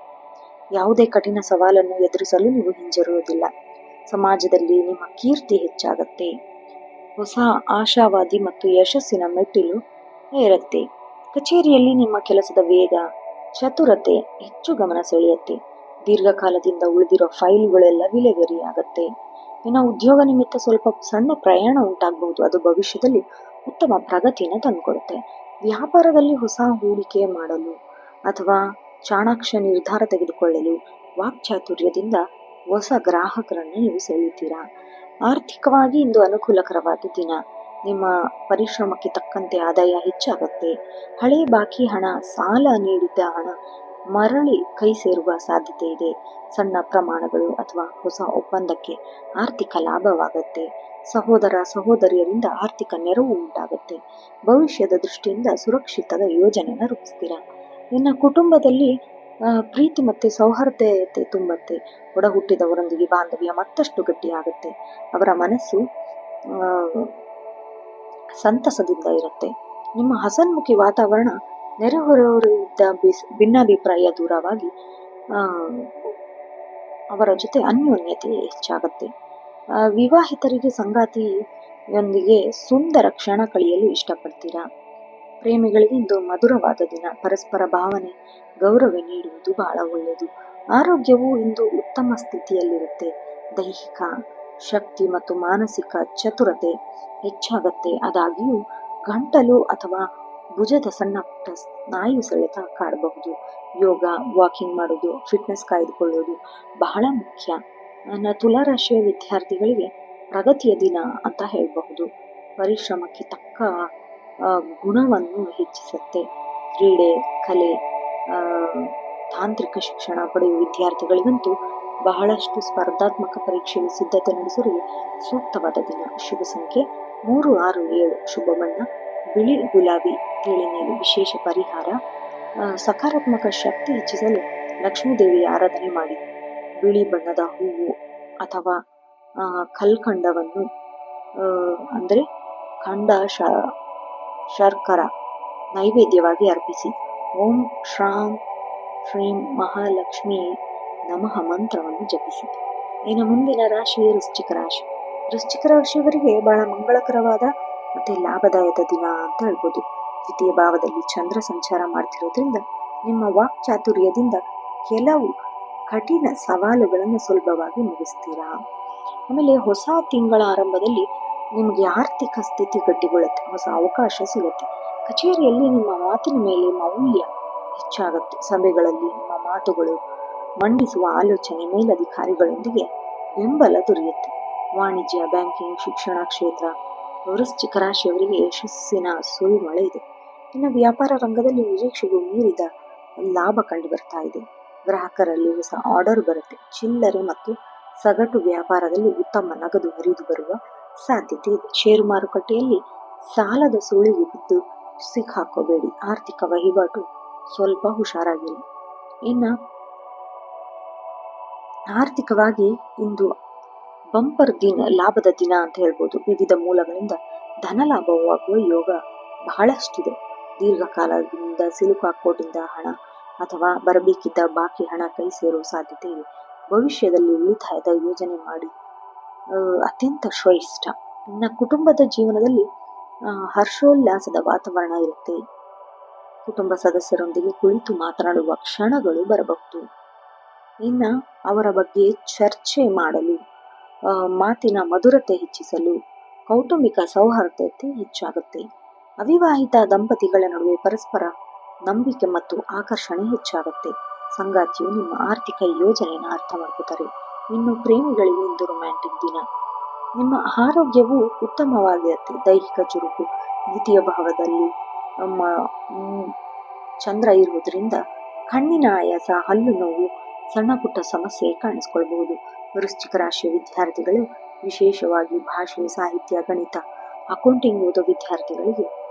ಯಾವುದೇ ಕಠಿಣ ಸವಾಲನ್ನು ಎದುರಿಸಲು ನೀವು ಹಿಂಜರಿಯುವುದಿಲ್ಲ. ಸಮಾಜದಲ್ಲಿ ನಿಮ್ಮ ಕೀರ್ತಿ ಹೆಚ್ಚಾಗುತ್ತೆ. ಹೊಸ ಆಶಾವಾದಿ ಮತ್ತು ಯಶಸ್ಸಿನ ಮೆಟ್ಟಿಲು ಏರುತ್ತೆ. ಕಚೇರಿಯಲ್ಲಿ ನಿಮ್ಮ ಕೆಲಸದ ವೇಗ, ಚತುರತೆ ಹೆಚ್ಚು ಗಮನ ಸೆಳೆಯುತ್ತೆ. ದೀರ್ಘಕಾಲದಿಂದ ಉಳಿದಿರೋ ಫೈಲ್ಗಳೆಲ್ಲ ವಿಲೇವಾರಿಯಾಗುತ್ತೆ. ಇನ್ನು ಉದ್ಯೋಗ ನಿಮಿತ್ತ ಸ್ವಲ್ಪ ಸಣ್ಣ ಪ್ರಯಾಣ ಉಂಟಾಗಬಹುದು. ಅದು ಭವಿಷ್ಯದಲ್ಲಿ ಉತ್ತಮ ಪ್ರಗತಿಯನ್ನು ತಂದುಕೊಡುತ್ತೆ. ವ್ಯಾಪಾರದಲ್ಲಿ ಹೊಸ ಹೂಡಿಕೆ ಮಾಡಲು ಅಥವಾ ಚಾಣಾಕ್ಷ ನಿರ್ಧಾರ ತೆಗೆದುಕೊಳ್ಳಲು ವಾಕ್ಚಾತುರ್ಯದಿಂದ ಹೊಸ ಗ್ರಾಹಕರನ್ನು ನೀವು ಸೆಳೆಯುತ್ತೀರಾ. ಆರ್ಥಿಕವಾಗಿ ಇಂದು ಅನುಕೂಲಕರವಾದ ದಿನ. ನಿಮ್ಮ ಪರಿಶ್ರಮಕ್ಕೆ ತಕ್ಕಂತೆ ಆದಾಯ ಹೆಚ್ಚಾಗುತ್ತೆ. ಹಳೆ ಬಾಕಿ ಹಣ, ಸಾಲ ನೀಡಿದ್ದ ಹಣ ಮರಳಿ ಕೈ ಸೇರುವ ಸಾಧ್ಯತೆ ಇದೆ. ಸಣ್ಣ ಪ್ರಮಾಣಗಳು ಅಥವಾ ಹೊಸ ಒಪ್ಪಂದಕ್ಕೆ ಆರ್ಥಿಕ ಲಾಭವಾಗುತ್ತೆ. ಸಹೋದರ ಸಹೋದರಿಯರಿಂದ ಆರ್ಥಿಕ ನೆರವು ಉಂಟಾಗುತ್ತೆ. ಭವಿಷ್ಯದ ದೃಷ್ಟಿಯಿಂದ ಸುರಕ್ಷಿತದ ಯೋಜನೆಯನ್ನು ರೂಪಿಸ್ತೀರಾ. ಇನ್ನು ಕುಟುಂಬದಲ್ಲಿ ಪ್ರೀತಿ ಮತ್ತು ಸೌಹಾರ್ದತೆ ತುಂಬತ್ತೆ. ಒಡ ಹುಟ್ಟಿದವರೊಂದಿಗೆ ಬಾಂಧವ್ಯ ಮತ್ತಷ್ಟು ಗಟ್ಟಿಯಾಗುತ್ತೆ. ಅವರ ಮನಸ್ಸು ಸಂತಸದಿಂದ ಇರುತ್ತೆ. ನಿಮ್ಮ ಹಸನ್ಮುಖಿ ವಾತಾವರಣ ನೆರೆಹೊರೆಯವರಿಂದ ಭಿನ್ನಾಭಿಪ್ರಾಯ ದೂರವಾಗಿ ಅವರ ಜೊತೆ ಅನ್ಯೋನ್ಯತೆ ಹೆಚ್ಚಾಗುತ್ತೆ. ವಿವಾಹಿತರಿಗೆ ಸಂಗಾತಿಯೊಂದಿಗೆ ಸುಂದರ ಕ್ಷಣ ಕಳೆಯಲು ಇಷ್ಟಪಡ್ತೀರಾ. ಪ್ರೇಮಿಗಳಿಗೆ ಇಂದು ಮಧುರವಾದ ದಿನ. ಪರಸ್ಪರ ಭಾವನೆ, ಗೌರವ ನೀಡುವುದು ಬಹಳ ಒಳ್ಳೆಯದು. ಆರೋಗ್ಯವು ಇಂದು ಉತ್ತಮ ಸ್ಥಿತಿಯಲ್ಲಿರುತ್ತೆ. ದೈಹಿಕ ಶಕ್ತಿ ಮತ್ತು ಮಾನಸಿಕ ಚತುರತೆ ಹೆಚ್ಚಾಗತ್ತೆ. ಆದಾಗ್ಯೂ ಗಂಟಲು ಅಥವಾ ಭುಜದ ಸಣ್ಣ ಪುಟ್ಟ ಸ್ನಾಯು ಸೆಳೆತ ಕಾಡಬಹುದು. ಯೋಗ, ವಾಕಿಂಗ್ ಮಾಡೋದು, ಫಿಟ್ನೆಸ್ ಕಾಯ್ದುಕೊಳ್ಳೋದು ಬಹಳ ಮುಖ್ಯ. ತುಲಾರಾಶಿಯ ವಿದ್ಯಾರ್ಥಿಗಳಿಗೆ ಪ್ರಗತಿಯ ದಿನ ಅಂತ ಹೇಳಬಹುದು. ಪರಿಶ್ರಮಕ್ಕೆ ತಕ್ಕ ಗುಣವನ್ನು ಹೆಚ್ಚಿಸುತ್ತೆ. ಕ್ರೀಡೆ, ಕಲೆ, ತಾಂತ್ರಿಕ ಶಿಕ್ಷಣ ಪಡೆಯುವ ವಿದ್ಯಾರ್ಥಿಗಳಿಗಂತೂ ಬಹಳಷ್ಟು ಸ್ಪರ್ಧಾತ್ಮಕ ಪರೀಕ್ಷೆಗೆ ಸಿದ್ಧತೆ ನಡೆಸಲು ಸೂಕ್ತವಾದ ದಿನ. ಶುಭ ಸಂಖ್ಯೆ 3, 6, 7. ಶುಭ ಬಣ್ಣ ಬಿಳಿ, ಗುಲಾಬಿ, ತಿಳಿ ನೀಲಿ. ವಿಶೇಷ ಪರಿಹಾರ ಸಕಾರಾತ್ಮಕ ಶಕ್ತಿ ಹೆಚ್ಚಿಸಲು ಲಕ್ಷ್ಮೀದೇವಿಯ ಆರಾಧನೆ ಮಾಡಿ. ಬಿಳಿ ಬಣ್ಣದ ಹೂವು ಅಥವಾ ಕಲ್ಕಂಡವನ್ನು ಅಂದರೆ ಖಂಡ ಶರ್ಕರ ನೈವೇದ್ಯವಾಗಿ ಅರ್ಪಿಸಿ. ಓಂ ಶ್ರಾಂ ಶ್ರೀಂ ಮಹಾಲಕ್ಷ್ಮಿ ನಮಃ ಮಂತ್ರವನ್ನು ಜಪಿಸಿ. ಇನ್ನು ಮುಂದಿನ ರಾಶಿ ವೃಶ್ಚಿಕ ರಾಶಿ. ವೃಶ್ಚಿಕ ರಾಶಿಯವರಿಗೆ ಬಹಳ ಮಂಗಳಕರವಾದ ಮತ್ತೆ ಲಾಭದಾಯಕ ದಿನ ಅಂತ ಹೇಳ್ಬೋದು. ದ್ವಿತೀಯ ಭಾವದಲ್ಲಿ ಚಂದ್ರ ಸಂಚಾರ ಮಾಡ್ತಿರೋದ್ರಿಂದ ನಿಮ್ಮ ವಾಕ್ಚಾತುರ್ಯದಿಂದ ಕೆಲವು ಕಠಿಣ ಸವಾಲುಗಳನ್ನು ಸುಲಭವಾಗಿ ಮುಗಿಸ್ತೀರಾ. ಆಮೇಲೆ ಹೊಸ ತಿಂಗಳ ಆರಂಭದಲ್ಲಿ ನಿಮಗೆ ಆರ್ಥಿಕ ಸ್ಥಿತಿ ಗಟ್ಟಿಗೊಳ್ಳುತ್ತೆ. ಹೊಸ ಅವಕಾಶ ಸಿಗುತ್ತೆ. ಕಚೇರಿಯಲ್ಲಿ ನಿಮ್ಮ ಮಾತಿನ ಮೇಲೆ ಮೌಲ್ಯ ಹೆಚ್ಚಾಗುತ್ತೆ. ಸಭೆಗಳಲ್ಲಿ ನಿಮ್ಮ ಮಾತುಗಳು ಮಂಡಿಸುವ ಆಲೋಚನೆ ಮೇಲಧಿಕಾರಿಗಳೊಂದಿಗೆ ಬೆಂಬಲ ದೊರೆಯುತ್ತೆ. ವಾಣಿಜ್ಯ, ಬ್ಯಾಂಕಿಂಗ್, ಶಿಕ್ಷಣ ಕ್ಷೇತ್ರ ವೃಶ್ಚಿಕ ರಾಶಿಯವರಿಗೆ ಯಶಸ್ಸಿನ ಸುರಿಮಳೆ ಇದೆ. ಇನ್ನು ವ್ಯಾಪಾರ ರಂಗದಲ್ಲಿ ನಿರೀಕ್ಷೆಗೂ ಮೀರಿದ ಲಾಭ ಕಂಡು ಬರ್ತಾ ಇದೆ. ಗ್ರಾಹಕರಲ್ಲಿ ಹೊಸ ಆರ್ಡರ್ ಬರುತ್ತೆ. ಚಿಲ್ಲರೆ ಮತ್ತು ಸಗಟು ವ್ಯಾಪಾರದಲ್ಲಿ ಉತ್ತಮ ನಗದು ಹರಿದು ಬರುವ ಸಾಧ್ಯತೆ ಇದೆ. ಷೇರು ಮಾರುಕಟ್ಟೆಯಲ್ಲಿ ಸಾಲದ ಸುಳಿಗೆ ಬಿದ್ದು ಸಿಕ್ಕಾಕೋಬೇಡಿ. ಆರ್ಥಿಕ ವಹಿವಾಟು ಸ್ವಲ್ಪ ಹುಷಾರಾಗಿರಿ. ಇನ್ನು ಆರ್ಥಿಕವಾಗಿ ಇಂದು ಬಂಪರ್ ಲಾಭದ ದಿನ ಅಂತ ಹೇಳ್ಬೋದು. ವಿವಿಧ ಮೂಲಗಳಿಂದ ಧನ ಲಾಭವಾಗುವ ಯೋಗ ಬಹಳಷ್ಟಿದೆ. ದೀರ್ಘಕಾಲದಿಂದ ಸಿಲುಕಾಕೋಟಿಂದ ಹಣ ಅಥವಾ ಬರಬೇಕಿದ್ದ ಬಾಕಿ ಹಣ ಕೈ ಸೇರುವ ಸಾಧ್ಯತೆ ಇದೆ. ಭವಿಷ್ಯದಲ್ಲಿ ಉಳಿತಾಯದ ಯೋಜನೆ ಮಾಡಿ ಅತ್ಯಂತ ಶ್ರೇಷ್ಠ. ಇನ್ನು ಕುಟುಂಬದ ಜೀವನದಲ್ಲಿ ಹರ್ಷೋಲ್ಲಾಸದ ವಾತಾವರಣ ಇರುತ್ತೆ. ಕುಟುಂಬ ಸದಸ್ಯರೊಂದಿಗೆ ಕುಳಿತು ಮಾತನಾಡುವ ಕ್ಷಣಗಳು ಬರಬಹುದು. ಇನ್ನು ಅವರ ಬಗ್ಗೆ ಚರ್ಚೆ ಮಾಡಲು, ಮಾತಿನ ಮಧುರತೆ ಹೆಚ್ಚಿಸಲು ಕೌಟುಂಬಿಕ ಸೌಹಾರ್ದತೆ ಹೆಚ್ಚಾಗುತ್ತೆ. ಅವಿವಾಹಿತ ದಂಪತಿಗಳ ನಡುವೆ ಪರಸ್ಪರ ನಂಬಿಕೆ ಮತ್ತು ಆಕರ್ಷಣೆ ಹೆಚ್ಚಾಗುತ್ತೆ. ಸಂಗಾತಿಯು ನಿಮ್ಮ ಆರ್ಥಿಕ ಯೋಜನೆಯನ್ನು ಅರ್ಥ ಮಾಡ್ಕೋತಾರೆ. ಇನ್ನು ಪ್ರೇಮಿಗಳಿಗೆ ಇಂದು ರೊಮ್ಯಾಂಟಿಕ್ ದಿನ. ನಿಮ್ಮ ಆರೋಗ್ಯವು ಉತ್ತಮವಾಗಿರುತ್ತೆ. ದೈಹಿಕ ಚುರುಕು, ದ್ವಿತೀಯ ಭಾವದಲ್ಲಿ ಚಂದ್ರ ಇರುವುದರಿಂದ ಕಣ್ಣಿನ ಆಯಾಸ, ಹಲ್ಲು ನೋವು, ಸಣ್ಣ ಪುಟ್ಟ ಸಮಸ್ಯೆ ಕಾಣಿಸಿಕೊಳ್ಳಬಹುದು. ವೃಶ್ಚಿಕ ರಾಶಿಯ ವಿದ್ಯಾರ್ಥಿಗಳು, ವಿಶೇಷವಾಗಿ ಭಾಷೆ, ಸಾಹಿತ್ಯ, ಗಣಿತ, ಅಕೌಂಟಿಂಗ್ ಓದೋ ವಿದ್ಯಾರ್ಥಿಗಳಿಗೆ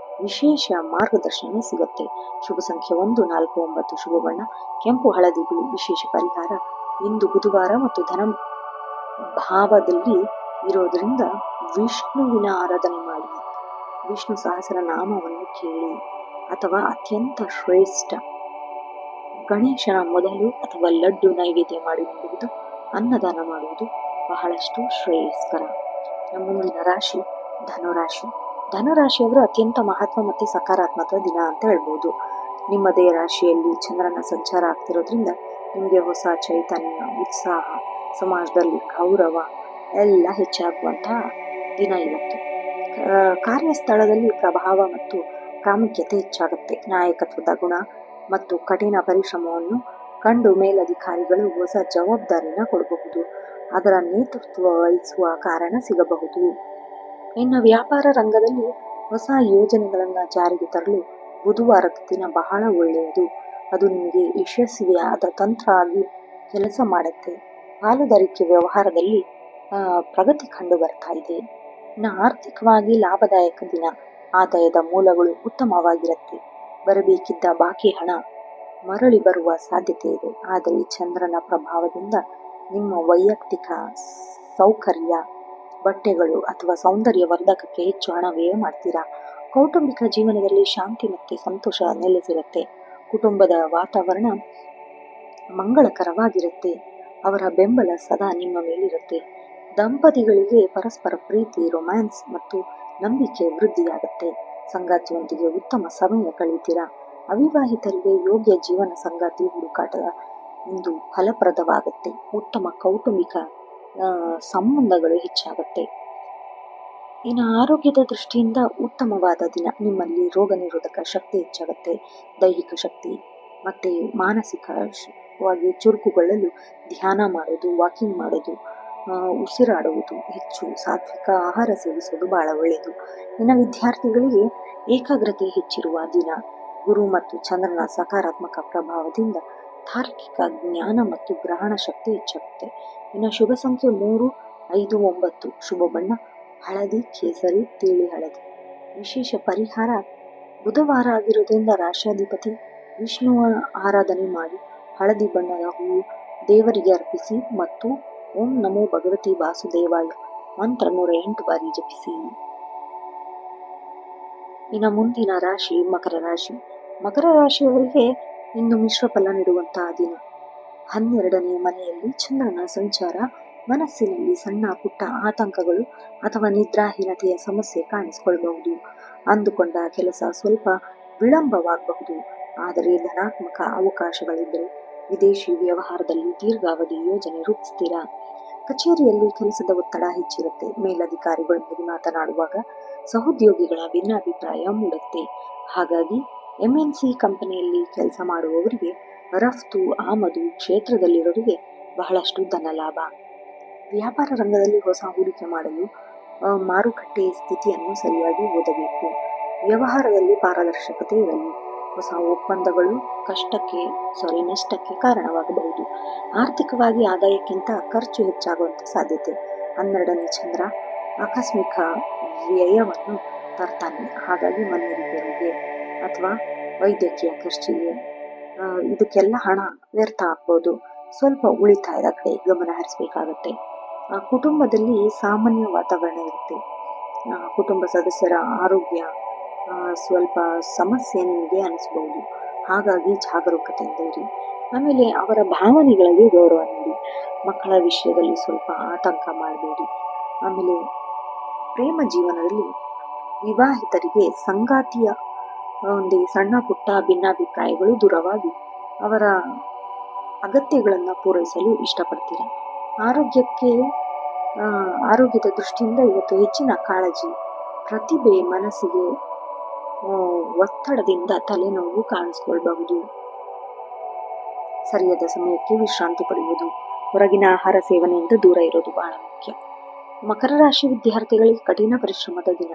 ವಿಶೇಷ ಮಾರ್ಗದರ್ಶನ ಸಿಗುತ್ತೆ. ಶುಭ ಸಂಖ್ಯೆ 1, 4, 9. ಶುಭ ಬಣ್ಣ ಕೆಂಪು, ಹಳದಿ, ಬಿಳಿ. ವಿಶೇಷ ಪರಿಹಾರ ಇಂದು ಬುಧವಾರ ಮತ್ತು ಧನ ಭಾವದಲ್ಲಿ ಇರೋದ್ರಿಂದ ವಿಷ್ಣುವಿನ ಆರಾಧನೆ ಮಾಡಿ. ವಿಷ್ಣು ಸಹಸ್ರನಾಮವನ್ನು ಕೇಳಿ ಅಥವಾ ಅತ್ಯಂತ ಶ್ರೇಷ್ಠ ಗಣೇಶನ ಮೊದಲು ಅಥವಾ ಲಡ್ಡು ನೈವೇದ್ಯ ಮಾಡಿ ನೀಡುವುದು, ಅನ್ನದಾನ ಮಾಡುವುದು ಬಹಳಷ್ಟು ಶ್ರೇಯಸ್ಕರ. ಮುಂದಿನ ರಾಶಿ ಧನುರಾಶಿ. ಧನುರಾಶಿಯವರು ಅತ್ಯಂತ ಮಹತ್ವ ಮತ್ತು ಸಕಾರಾತ್ಮಕ ದಿನ ಅಂತ ಹೇಳ್ಬೋದು. ನಿಮ್ಮದೇ ರಾಶಿಯಲ್ಲಿ ಚಂದ್ರನ ಸಂಚಾರ ಆಗ್ತಿರೋದ್ರಿಂದ ನಿಮಗೆ ಹೊಸ ಚೈತನ್ಯ, ಉತ್ಸಾಹ, ಸಮಾಜದಲ್ಲಿ ಗೌರವ ಎಲ್ಲ ಹೆಚ್ಚಾಗುವಂತಹ ದಿನ ಇವತ್ತು. ಕಾರ್ಯಸ್ಥಳದಲ್ಲಿ ಪ್ರಭಾವ ಮತ್ತು ಪ್ರಾಮುಖ್ಯತೆ ಹೆಚ್ಚಾಗುತ್ತೆ. ನಾಯಕತ್ವದ ಗುಣ ಮತ್ತು ಕಠಿಣ ಪರಿಶ್ರಮವನ್ನು ಕಂಡು ಮೇಲಧಿಕಾರಿಗಳು ಹೊಸ ಜವಾಬ್ದಾರಿನ ಕೊಡಬಹುದು. ಅದರ ನೇತೃತ್ವ ವಹಿಸುವ ಕಾರಣ ಸಿಗಬಹುದು. ಇನ್ನು ವ್ಯಾಪಾರ ರಂಗದಲ್ಲಿ ಹೊಸ ಯೋಜನೆಗಳನ್ನು ಜಾರಿಗೆ ತರಲು ಬುಧವಾರದ ದಿನ ಬಹಳ ಒಳ್ಳೆಯದು. ಅದು ನಿಮಗೆ ಯಶಸ್ವಿಯಾದ ತಂತ್ರ ಆಗಿ ಕೆಲಸ ಮಾಡುತ್ತೆ. ಪಾಲುದಾರಿಕೆ ವ್ಯವಹಾರದಲ್ಲಿ ಪ್ರಗತಿ ಕಂಡು ಬರ್ತಾ ಇದೆ. ಇನ್ನು ಆರ್ಥಿಕವಾಗಿ ಲಾಭದಾಯಕ ದಿನ. ಆದಾಯದ ಮೂಲಗಳು ಉತ್ತಮವಾಗಿರುತ್ತೆ. ಬರಬೇಕಿದ್ದ ಬಾಕಿ ಹಣ ಮರಳಿ ಬರುವ ಸಾಧ್ಯತೆ ಇದೆ. ಆದರೆ ಚಂದ್ರನ ಪ್ರಭಾವದಿಂದ ನಿಮ್ಮ ವೈಯಕ್ತಿಕ ಸೌಕರ್ಯ, ಬಟ್ಟೆಗಳು ಅಥವಾ ಸೌಂದರ್ಯ ವರ್ಧಕಕ್ಕೆ ಹೆಚ್ಚು ಹಣ ವ್ಯಯ ಮಾಡ್ತೀರಾ. ಕೌಟುಂಬಿಕ ಜೀವನದಲ್ಲಿ ಶಾಂತಿ ಮತ್ತು ಸಂತೋಷ ನೆಲೆಸಿರುತ್ತೆ. ಕುಟುಂಬದ ವಾತಾವರಣ ಮಂಗಳಕರವಾಗಿರುತ್ತೆ. ಅವರ ಬೆಂಬಲ ಸದಾ ನಿಮ್ಮ ಮೇಲಿರುತ್ತೆ. ದಂಪತಿಗಳಿಗೆ ಪರಸ್ಪರ ಪ್ರೀತಿ, ರೊಮ್ಯಾನ್ಸ್ ಮತ್ತು ನಂಬಿಕೆ ವೃದ್ಧಿಯಾಗುತ್ತೆ. ಸಂಗಾತಿಯೊಂದಿಗೆ ಉತ್ತಮ ಸಮಯ ಕಳೀತೀರಾ. ಅವಿವಾಹಿತರಿಗೆ ಯೋಗ್ಯ ಜೀವನ ಸಂಗಾತಿ ಹುಡುಕಾಟದ ಇಂದು ಫಲಪ್ರದವಾಗುತ್ತೆ. ಉತ್ತಮ ಕೌಟುಂಬಿಕ ಸಂಬಂಧಗಳು ಹೆಚ್ಚಾಗುತ್ತೆ. ಇನ್ನು ಆರೋಗ್ಯದ ದೃಷ್ಟಿಯಿಂದ ಉತ್ತಮವಾದ ದಿನ. ನಿಮ್ಮಲ್ಲಿ ರೋಗ ನಿರೋಧಕ ಶಕ್ತಿ ಹೆಚ್ಚಾಗುತ್ತೆ. ದೈಹಿಕ ಶಕ್ತಿ ಮತ್ತು ಮಾನಸಿಕವಾಗಿ ಚುರುಕುಗೊಳ್ಳಲು ಧ್ಯಾನ ಮಾಡೋದು, ವಾಕಿಂಗ್ ಮಾಡೋದು, ಉಸಿರಾಡುವುದು, ಹೆಚ್ಚು ಸಾತ್ವಿಕ ಆಹಾರ ಸೇವಿಸೋದು ಬಹಳ ಒಳ್ಳೆಯದು. ಇನ್ನು ವಿದ್ಯಾರ್ಥಿಗಳಿಗೆ ಏಕಾಗ್ರತೆ ಹೆಚ್ಚಿರುವ ದಿನ. ಗುರು ಮತ್ತು ಚಂದ್ರನ ಸಕಾರಾತ್ಮಕ ಪ್ರಭಾವದಿಂದ ತಾರ್ಕಿಕ ಜ್ಞಾನ ಮತ್ತು ಗ್ರಹಣ ಶಕ್ತಿ ಹೆಚ್ಚಾಗುತ್ತೆ. ಇನ್ನು ಶುಭ ಸಂಖ್ಯೆ 3, 5, 9. ಶುಭ ಬಣ್ಣ ಹಳದಿ, ಕೇಸರಿ, ತಿಳಿ ಹಳದಿ. ವಿಶೇಷ ಪರಿಹಾರ ಬುಧವಾರ ಆಗಿರೋದ್ರಿಂದ ರಾಶಾಧಿಪತಿ ವಿಷ್ಣುವ ಆರಾಧನೆ ಮಾಡಿ ಹಳದಿ ಬಣ್ಣದ ಹೂವು ದೇವರಿಗೆ ಅರ್ಪಿಸಿ ಮತ್ತು ಓಂ ನಮೋ ಭಗವತಿ ವಾಸುದೇವಾಯ ಮಂತ್ರ 108 ಬಾರಿ ಜಪಿಸಿ. ಇನ್ನು ಮುಂದಿನ ರಾಶಿ ಮಕರ ರಾಶಿ. ಮಕರ ರಾಶಿಯವರಿಗೆ ಇಂದು ಮಿಶ್ರ ಫಲ ನೀಡುವಂತಹ ದಿನ. 12ನೇ ಮನೆಯಲ್ಲಿ ಚಂದ್ರನ ಸಂಚಾರ ಮನಸ್ಸಿನಲ್ಲಿ ಸಣ್ಣ ಪುಟ್ಟ ಆತಂಕಗಳು ಅಥವಾ ನಿದ್ರಾಹೀನತೆಯ ಸಮಸ್ಯೆ ಕಾಣಿಸಿಕೊಳ್ಳಬಹುದು. ಅಂದುಕೊಂಡ ಕೆಲಸ ಸ್ವಲ್ಪ ವಿಳಂಬವಾಗಬಹುದು. ಆದರೆ ಧನಾತ್ಮಕ ಅವಕಾಶಗಳಿದ್ದರೆ ವಿದೇಶಿ ವ್ಯವಹಾರದಲ್ಲಿ ದೀರ್ಘಾವಧಿ ಯೋಜನೆ ರೂಪಿಸ್ತೀರಾ. ಕಚೇರಿಯಲ್ಲಿ ಕೆಲಸದ ಒತ್ತಡ ಹೆಚ್ಚಿರುತ್ತೆ. ಮೇಲಧಿಕಾರಿಗಳೊಂದಿಗೆ ಮಾತನಾಡುವಾಗ ಸಹೋದ್ಯೋಗಿಗಳ ಭಿನ್ನಾಭಿಪ್ರಾಯ ಮೂಡುತ್ತೆ. ಹಾಗಾಗಿ MNC ಕಂಪನಿಯಲ್ಲಿ ಕೆಲಸ ಮಾಡುವವರಿಗೆ, ರಫ್ತು ಆಮದು ಕ್ಷೇತ್ರದಲ್ಲಿರೋರಿಗೆ ಬಹಳಷ್ಟು ಧನ ಲಾಭ. ವ್ಯಾಪಾರ ರಂಗದಲ್ಲಿ ಹೊಸ ಹೂಡಿಕೆ ಮಾಡಲು ಮಾರುಕಟ್ಟೆ ಸ್ಥಿತಿಯನ್ನು ಸರಿಯಾಗಿ ಓದಬೇಕು. ವ್ಯವಹಾರದಲ್ಲಿ ಪಾರದರ್ಶಕತೆ ಇರಲಿ. ಹೊಸ ಒಪ್ಪಂದಗಳು ನಷ್ಟಕ್ಕೆ ಕಾರಣವಾಗಬಹುದು. ಆರ್ಥಿಕವಾಗಿ ಆದಾಯಕ್ಕಿಂತ ಖರ್ಚು ಹೆಚ್ಚಾಗುವಂಥ ಸಾಧ್ಯತೆ. 12ನೇ ಚಂದ್ರ ಆಕಸ್ಮಿಕ ವ್ಯಯವನ್ನು ತರ್ತಾನೆ. ಹಾಗಾಗಿ ಮನೆ ರಿಪೇರಿಗೆ ಅಥವಾ ವೈದ್ಯಕೀಯ ಖರ್ಚಿಗೆ ಇದಕ್ಕೆಲ್ಲ ಹಣ ವ್ಯರ್ಥ ಆಗ್ಬೋದು. ಸ್ವಲ್ಪ ಉಳಿತಾಯದ ಕಡೆ ಗಮನ ಹರಿಸಬೇಕಾಗತ್ತೆ. ಕುಟುಂಬದಲ್ಲಿ ಸಾಮಾನ್ಯ ವಾತಾವರಣ ಇರುತ್ತೆ. ಕುಟುಂಬ ಸದಸ್ಯರ ಆರೋಗ್ಯ ಸ್ವಲ್ಪ ಸಮಸ್ಯೆ ನಿಮಗೆ ಅನಿಸ್ಬಹುದು. ಹಾಗಾಗಿ ಜಾಗರೂಕತೆಯಿಂದ ಇರಿ. ಆಮೇಲೆ ಅವರ ಭಾವನೆಗಳಿಗೆ ಗೌರವ ನೀಡಿ. ಮಕ್ಕಳ ವಿಷಯದಲ್ಲಿ ಸ್ವಲ್ಪ ಆತಂಕ ಮಾಡಬೇಡಿ. ಆಮೇಲೆ ಪ್ರೇಮ ಜೀವನದಲ್ಲಿ ವಿವಾಹಿತರಿಗೆ ಸಂಗಾತಿಯ ಒಂದು ಸಣ್ಣ ಪುಟ್ಟ ಭಿನ್ನಾಭಿಪ್ರಾಯಗಳು ದೂರವಾಗಿ ಅವರ ಅಗತ್ಯಗಳನ್ನು ಪೂರೈಸಲು ಇಷ್ಟಪಡ್ತೀರಾ. ಆರೋಗ್ಯದ ದೃಷ್ಟಿಯಿಂದ ಇವತ್ತು ಹೆಚ್ಚಿನ ಕಾಳಜಿ, ಪ್ರತಿಭೆ, ಮನಸ್ಸಿಗೆ ಒತ್ತಡದಿಂದ ತಲೆನೋವು ಕಾಣಿಸ್ಕೊಳ್ಬಹುದು. ಸರಿಯಾದ ಸಮಯಕ್ಕೆ ವಿಶ್ರಾಂತಿ ಪಡೆಯುವುದು, ಹೊರಗಿನ ಆಹಾರ ಸೇವನೆಯಿಂದ ದೂರ ಇರೋದು ಬಹಳ ಮುಖ್ಯ. ಮಕರ ರಾಶಿ ವಿದ್ಯಾರ್ಥಿಗಳಿಗೆ ಕಠಿಣ ಪರಿಶ್ರಮದ ದಿನ.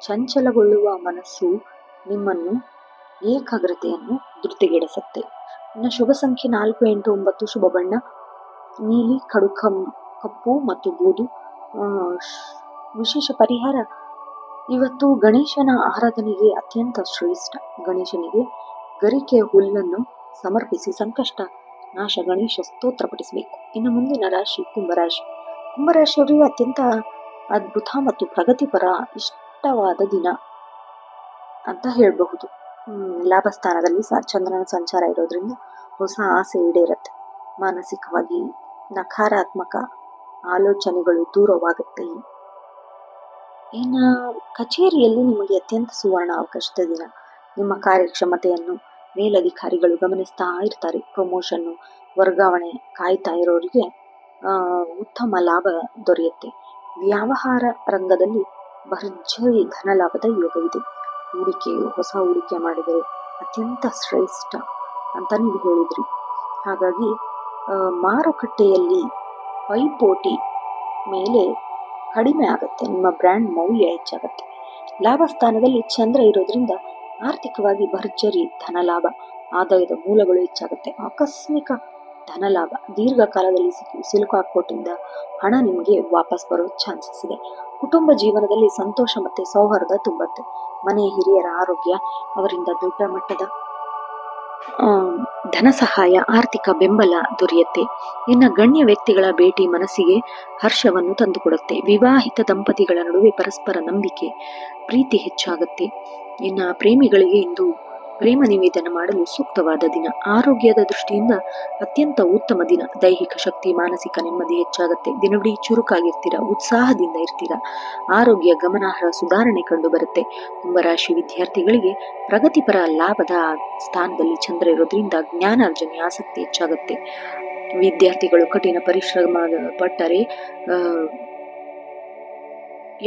ಚಂಚಲಗೊಳ್ಳುವ ಮನಸ್ಸು ನಿಮ್ಮನ್ನು ಏಕಾಗ್ರತೆಯನ್ನು ಧೃತಿಗೆಡಿಸುತ್ತೆ. ಇನ್ನು ಶುಭ ಸಂಖ್ಯೆ 4, 8, 9. ಶುಭ ಬಣ್ಣ ನೀಲಿ, ಕಪ್ಪು ಮತ್ತು ಬೂದು. ವಿಶೇಷ ಪರಿಹಾರ ಇವತ್ತು ಗಣೇಶನ ಆರಾಧನೆಗೆ ಅತ್ಯಂತ ಶ್ರೇಷ್ಠ. ಗಣೇಶನಿಗೆ ಗರಿಕೆಯ ಹುಲ್ಲನ್ನು ಸಮರ್ಪಿಸಿ ಸಂಕಷ್ಟ ನಾಶ ಗಣೇಶ ಸ್ತೋತ್ರ ಪಠಿಸಬೇಕು. ಇನ್ನು ಮುಂದಿನ ರಾಶಿ ಕುಂಭರಾಶಿ. ಕುಂಭರಾಶಿಯವರಿಗೆ ಅತ್ಯಂತ ಅದ್ಭುತ ಮತ್ತು ಪ್ರಗತಿಪರ ಇಷ್ಟವಾದ ದಿನ ಅಂತ ಹೇಳಬಹುದು. ಲಾಭಸ್ಥಾನದಲ್ಲಿ ಚಂದ್ರನ ಸಂಚಾರ ಇರೋದ್ರಿಂದ ಹೊಸ ಆಸೆ ಈಡೇರುತ್ತೆ. ಮಾನಸಿಕವಾಗಿ ನಕಾರಾತ್ಮಕ ಆಲೋಚನೆಗಳು ದೂರವಾಗುತ್ತೆ. ಇನ್ನು ಕಚೇರಿಯಲ್ಲಿ ನಿಮಗೆ ಅತ್ಯಂತ ಸುವರ್ಣ ಅವಕಾಶದ ದಿನ. ನಿಮ್ಮ ಕಾರ್ಯಕ್ಷಮತೆಯನ್ನು ಮೇಲಧಿಕಾರಿಗಳು ಗಮನಿಸ್ತಾ ಇರ್ತಾರೆ. ಪ್ರಮೋಷನ್ನು, ವರ್ಗಾವಣೆ ಕಾಯ್ತಾ ಇರೋರಿಗೆ ಉತ್ತಮ ಲಾಭ ದೊರೆಯುತ್ತೆ. ವ್ಯವಹಾರ ರಂಗದಲ್ಲಿ ಭರ್ಜರಿ ಧನ ಲಾಭದ ಯೋಗವಿದೆ. ಹೊಸ ಹೂಡಿಕೆ ಮಾಡಿದರೆ ಅತ್ಯಂತ ಶ್ರೇಷ್ಠ ಅಂತ ನೀವು ಹೇಳಿದ್ರಿ. ಹಾಗಾಗಿ ಮಾರುಕಟ್ಟೆಯಲ್ಲಿ ಪೈಪೋಟಿ ಮೇಲೆ ಕಡಿಮೆ ಆಗುತ್ತೆ. ನಿಮ್ಮ ಬ್ರ್ಯಾಂಡ್ ಮೌಲ್ಯ ಹೆಚ್ಚಾಗುತ್ತೆ. ಲಾಭ ಸ್ಥಾನದಲ್ಲಿ ಚಂದ್ರ ಇರೋದ್ರಿಂದ ಆರ್ಥಿಕವಾಗಿ ಭರ್ಜರಿ ಧನ ಲಾಭ, ಆದಾಯದ ಮೂಲಗಳು ಹೆಚ್ಚಾಗುತ್ತೆ. ಆಕಸ್ಮಿಕ ಧನ ಲಾಭ, ದೀರ್ಘಕಾಲದಲ್ಲಿ ಸಿಲುಕಾಕೊಟ್ಟಿದ್ದ ಹಣ ನಿಮಗೆ ವಾಪಸ್ ಬರೋ ಚಾನ್ಸಸ್ ಇದೆ. ಕುಟುಂಬ ಜೀವನದಲ್ಲಿ ಸಂತೋಷ ಮತ್ತೆ ಸೌಹಾರ್ದ ತುಂಬುತ್ತೆ. ಮನೆಯ ಹಿರಿಯರ ಆರೋಗ್ಯ, ಅವರಿಂದ ದೊಡ್ಡ ಮಟ್ಟದ ಧನ ಸಹಾಯ, ಆರ್ಥಿಕ ಬೆಂಬಲ ದೊರೆಯುತ್ತೆ. ಇನ್ನು ಗಣ್ಯ ವ್ಯಕ್ತಿಗಳ ಭೇಟಿ ಮನಸ್ಸಿಗೆ ಹರ್ಷವನ್ನು ತಂದುಕೊಡುತ್ತೆ. ವಿವಾಹಿತ ದಂಪತಿಗಳ ನಡುವೆ ಪರಸ್ಪರ ನಂಬಿಕೆ, ಪ್ರೀತಿ ಹೆಚ್ಚಾಗುತ್ತೆ. ಇನ್ನು ಪ್ರೇಮಿಗಳಿಗೆ ಇಂದು ಪ್ರೇಮ ನಿವೇದನ ಮಾಡಲು ಸೂಕ್ತವಾದ ದಿನ. ಆರೋಗ್ಯದ ದೃಷ್ಟಿಯಿಂದ ಅತ್ಯಂತ ಉತ್ತಮ ದಿನ. ದೈಹಿಕ ಶಕ್ತಿ, ಮಾನಸಿಕ ನೆಮ್ಮದಿ ಹೆಚ್ಚಾಗುತ್ತೆ. ದಿನವಿಡೀ ಚುರುಕಾಗಿರ್ತೀರಾ, ಉತ್ಸಾಹದಿಂದ ಇರ್ತೀರಾ. ಆರೋಗ್ಯ ಗಮನಾರ್ಹ ಸುಧಾರಣೆ ಕಂಡು ಬರುತ್ತೆ. ಕುಂಭರಾಶಿ ವಿದ್ಯಾರ್ಥಿಗಳಿಗೆ ಪ್ರಗತಿಪರ ಲಾಭದ ಸ್ಥಾನದಲ್ಲಿ ಚಂದ್ರ ಇರೋದ್ರಿಂದ ಜ್ಞಾನಾರ್ಜನೆ ಆಸಕ್ತಿ ಹೆಚ್ಚಾಗುತ್ತೆ. ವಿದ್ಯಾರ್ಥಿಗಳು ಕಠಿಣ ಪರಿಶ್ರಮ ಪಟ್ಟರೆ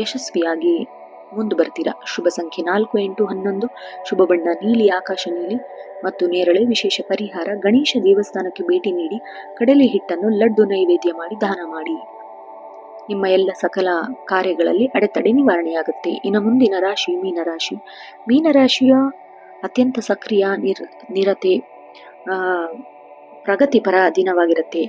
ಯಶಸ್ವಿಯಾಗಿ ಮುಂದೆ ಬರ್ತೀರಾ. ಶುಭ ಸಂಖ್ಯೆ 4, 8, 11. ಶುಭ ಬಣ್ಣ ನೀಲಿ, ಆಕಾಶ ನೀಲಿ ಮತ್ತು ನೇರಳೆ. ವಿಶೇಷ ಪರಿಹಾರ ಗಣೇಶ ದೇವಸ್ಥಾನಕ್ಕೆ ಭೇಟಿ ನೀಡಿ ಕಡಲೆ ಹಿಟ್ಟನ್ನು ಲಡ್ಡು ನೈವೇದ್ಯ ಮಾಡಿ ದಾನ ಮಾಡಿ. ನಿಮ್ಮ ಎಲ್ಲ ಸಕಲ ಕಾರ್ಯಗಳಲ್ಲಿ ಅಡೆತಡೆ ನಿವಾರಣೆಯಾಗುತ್ತೆ. ಇನ್ನು ಮುಂದಿನ ರಾಶಿ ಮೀನರಾಶಿ. ಮೀನರಾಶಿಯ ಅತ್ಯಂತ ಸಕ್ರಿಯ ನಿರತೆ ಪ್ರಗತಿಪರ ದಿನವಾಗಿರುತ್ತೆ.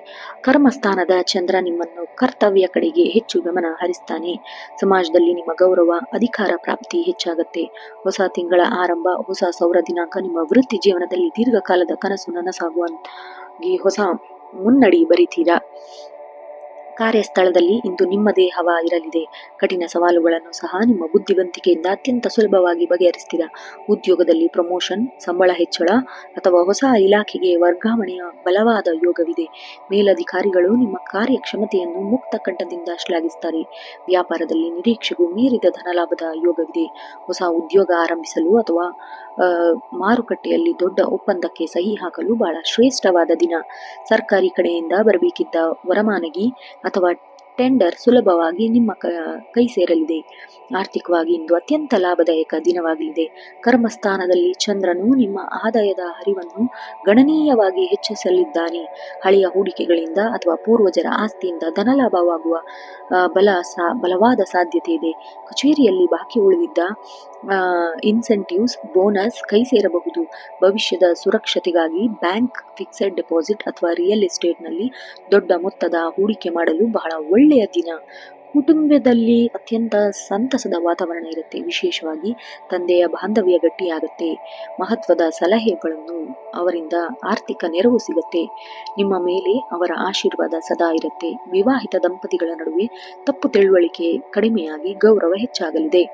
ಕರ್ಮಸ್ಥಾನದ ಚಂದ್ರ ನಿಮ್ಮನ್ನು ಕರ್ತವ್ಯ ಕಡೆಗೆ ಹೆಚ್ಚು ಗಮನ ಹರಿಸ್ತಾನೆ. ಸಮಾಜದಲ್ಲಿ ನಿಮ್ಮ ಗೌರವ, ಅಧಿಕಾರ ಪ್ರಾಪ್ತಿ ಹೆಚ್ಚಾಗುತ್ತೆ. ಹೊಸ ತಿಂಗಳ ಆರಂಭ, ಹೊಸ ಸೌರ ದಿನಾಂಕ ನಿಮ್ಮ ವೃತ್ತಿ ಜೀವನದಲ್ಲಿ ದೀರ್ಘಕಾಲದ ಕನಸು ನನಸಾಗುವಾಗಿ ಹೊಸ ಮುನ್ನಡಿ ಬರಿತೀರಾ. ಕಾರ್ಯಸ್ಥಳದಲ್ಲಿ ಇಂದು ನಿಮ್ಮದೇ ಹವಾ ಇರಲಿದೆ. ಕಠಿಣ ಸವಾಲುಗಳನ್ನು ಸಹ ನಿಮ್ಮ ಬುದ್ಧಿವಂತಿಕೆಯಿಂದ ಅತ್ಯಂತ ಸುಲಭವಾಗಿ ಬಗೆಹರಿಸ್ತೀರಾ. ಉದ್ಯೋಗದಲ್ಲಿ ಪ್ರಮೋಷನ್, ಸಂಬಳ ಹೆಚ್ಚಳ ಅಥವಾ ಹೊಸ ಇಲಾಖೆಗೆ ವರ್ಗಾವಣೆಯ ಬಲವಾದ ಯೋಗವಿದೆ. ಮೇಲಧಿಕಾರಿಗಳು ನಿಮ್ಮ ಕಾರ್ಯಕ್ಷಮತೆಯನ್ನು ಮುಕ್ತ ಕಂಠದಿಂದ ಶ್ಲಾಘಿಸುತ್ತಾರೆ. ವ್ಯಾಪಾರದಲ್ಲಿ ನಿರೀಕ್ಷೆಗೂ ಮೀರಿದ ಧನಲಾಭದ ಯೋಗವಿದೆ. ಹೊಸ ಉದ್ಯೋಗ ಆರಂಭಿಸಲು ಅಥವಾ ಮಾರುಕಟ್ಟೆಯಲ್ಲಿ ದೊಡ್ಡ ಒಪ್ಪಂದಕ್ಕೆ ಸಹಿ ಹಾಕಲು ಬಹಳ ಶ್ರೇಷ್ಠವಾದ ದಿನ. ಸರ್ಕಾರಿ ಕಡೆಯಿಂದ ಬರಬೇಕಿದ್ದ ವರಮಾನಗಿ ಅಥವಾ ಟೆಂಡರ್ ಸುಲಭವಾಗಿ ನಿಮ್ಮ ಕೈ ಸೇರಲಿದೆ. ಆರ್ಥಿಕವಾಗಿ ಇಂದು ಅತ್ಯಂತ ಲಾಭದಾಯಕ ದಿನವಾಗಲಿದೆ. ಕರ್ಮಸ್ಥಾನದಲ್ಲಿ ಚಂದ್ರನು ನಿಮ್ಮ ಆದಾಯದ ಹರಿವನ್ನು ಗಣನೀಯವಾಗಿ ಹೆಚ್ಚಿಸಲಿದ್ದಾನೆ. ಹಳೆಯ ಹೂಡಿಕೆಗಳಿಂದ ಅಥವಾ ಪೂರ್ವಜರ ಆಸ್ತಿಯಿಂದ ಧನಲಾಭವಾಗುವ ಬಲವಾದ ಸಾಧ್ಯತೆ ಇದೆ. ಕಚೇರಿಯಲ್ಲಿ ಬಾಕಿ ಉಳಿದಿದ್ದ ಇನ್ಸೆಂಟಿವ್ಸ್, ಬೋನಸ್ ಕೈ ಸೇರಬಹುದು. ಭವಿಷ್ಯದ ಸುರಕ್ಷತೆಗಾಗಿ ಬ್ಯಾಂಕ್, ಫಿಕ್ಸೆಡ್ ಡೆಪಾಸಿಟ್ ಅಥವಾ ರಿಯಲ್ ಎಸ್ಟೇಟ್ನಲ್ಲಿ ದೊಡ್ಡ ಮೊತ್ತದ ಹೂಡಿಕೆ ಮಾಡಲು ಬಹಳ ಒಳ್ಳೆಯ ದಿನ. ಕುಟುಂಬದಲ್ಲಿ ಅತ್ಯಂತ ಸಂತಸದ ವಾತಾವರಣ ಇರುತ್ತೆ. ವಿಶೇಷವಾಗಿ ತಂದೆಯ ಬಾಂಧವ್ಯ ಗಟ್ಟಿಯಾಗುತ್ತೆ. ಮಹತ್ವದ ಸಲಹೆಗಳನ್ನು ಅವರಿಂದ ಆರ್ಥಿಕ ನೆರವು ಸಿಗುತ್ತೆ. ನಿಮ್ಮ ಮೇಲೆ ಅವರ ಆಶೀರ್ವಾದ ಸದಾ ಇರುತ್ತೆ. ವಿವಾಹಿತ ದಂಪತಿಗಳ ನಡುವೆ ತಪ್ಪು ತಿಳುವಳಿಕೆ ಕಡಿಮೆಯಾಗಿ ಗೌರವ ಹೆಚ್ಚಾಗಲಿದೆ.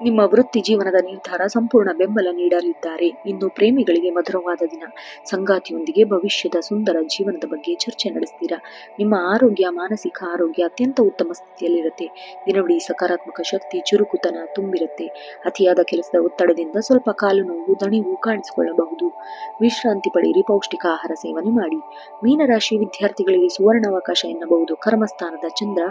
ನಿಮ್ಮ ವೃತ್ತಿ ಜೀವನದ ನಿರ್ಧಾರ ಸಂಪೂರ್ಣ ಬೆಂಬಲ ನೀಡಲಿದ್ದಾರೆ. ಇನ್ನು ಪ್ರೇಮಿಗಳಿಗೆ ಮಧುರವಾದ ದಿನ. ಸಂಗಾತಿಯೊಂದಿಗೆ ಭವಿಷ್ಯದ ಸುಂದರ ಜೀವನದ ಬಗ್ಗೆ ಚರ್ಚೆ ನಡೆಸ್ತೀರಾ. ನಿಮ್ಮ ಆರೋಗ್ಯ, ಮಾನಸಿಕ ಆರೋಗ್ಯ ಅತ್ಯಂತ ಉತ್ತಮ ಸ್ಥಿತಿಯಲ್ಲಿರುತ್ತೆ. ದಿನವಿಡೀ ಸಕಾರಾತ್ಮಕ ಶಕ್ತಿ, ಚುರುಕುತನ ತುಂಬಿರುತ್ತೆ. ಅತಿಯಾದ ಕೆಲಸದ ಒತ್ತಡದಿಂದ ಸ್ವಲ್ಪ ಕಾಲು ನೋವು, ದಣಿವು ಕಾಣಿಸಿಕೊಳ್ಳಬಹುದು. ವಿಶ್ರಾಂತಿ ಪಡೆಯಿರಿ, ಪೌಷ್ಟಿಕ ಆಹಾರ ಸೇವನೆ ಮಾಡಿ. ಮೀನರಾಶಿ ವಿದ್ಯಾರ್ಥಿಗಳಿಗೆ ಸುವರ್ಣಾವಕಾಶ ಎನ್ನಬಹುದು. ಕರ್ಮಸ್ಥಾನದ ಚಂದ್ರ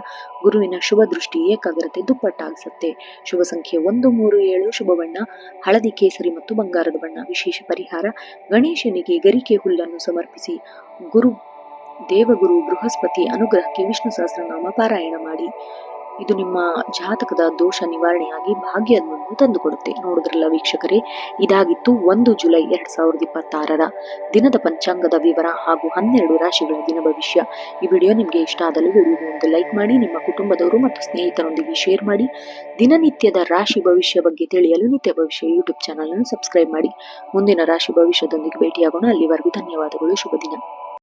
ಗುರುವಿನ ಶುಭ ದೃಷ್ಟಿ ಏಕಾಗ್ರತೆ ದುಪ್ಪಟ್ಟಾಗಿಸುತ್ತೆ. ಶುಭ ಸಂಖ್ಯೆ 137. ಶುಭ ಬಣ್ಣ ಹಳದಿ, ಕೇಸರಿ ಮತ್ತು ಬಂಗಾರದ ಬಣ್ಣ. ವಿಶೇಷ ಪರಿಹಾರ: ಗಣೇಶನಿಗೆ ಗರಿಕೆ ಹುಲ್ಲನ್ನು ಸಮರ್ಪಿಸಿ. ದೇವಗುರು ಬೃಹಸ್ಪತಿ ಅನುಗ್ರಹಕ್ಕೆ ವಿಷ್ಣು ಸಹಸ್ರನಾಮ ಪಾರಾಯಣ ಮಾಡಿ. ಇದು ನಿಮ್ಮ ಜಾತಕದ ದೋಷ ನಿವಾರಣೆಯಾಗಿ ಭಾಗ್ಯವನ್ನು ತಂದುಕೊಡುತ್ತೆ. ನೋಡಿದ್ರಲ್ಲ ವೀಕ್ಷಕರೇ, ಇದಾಗಿತ್ತು 1 ಜುಲೈ 2026 ದಿನದ ಪಂಚಾಂಗದ ವಿವರ ಹಾಗೂ 12 ರಾಶಿಗಳ ದಿನ ಭವಿಷ್ಯ. ಈ ವಿಡಿಯೋ ನಿಮಗೆ ಇಷ್ಟ ಆದಲ್ಲಿ ವಿಡಿಯೋಗೆ ಒಂದು ಲೈಕ್ ಮಾಡಿ, ನಿಮ್ಮ ಕುಟುಂಬದವರು ಮತ್ತು ಸ್ನೇಹಿತರೊಂದಿಗೆ ಶೇರ್ ಮಾಡಿ. ದಿನನಿತ್ಯದ ರಾಶಿ ಭವಿಷ್ಯ ಬಗ್ಗೆ ತಿಳಿಯಲು ನಿತ್ಯ ಭವಿಷ್ಯ ಯೂಟ್ಯೂಬ್ ಚಾನಲ್ ಅನ್ನು ಸಬ್ಸ್ಕ್ರೈಬ್ ಮಾಡಿ. ಮುಂದಿನ ರಾಶಿ ಭವಿಷ್ಯದೊಂದಿಗೆ ಭೇಟಿಯಾಗೋಣ. ಅಲ್ಲಿವರೆಗೂ ಧನ್ಯವಾದಗಳು. ಶುಭ ದಿನ.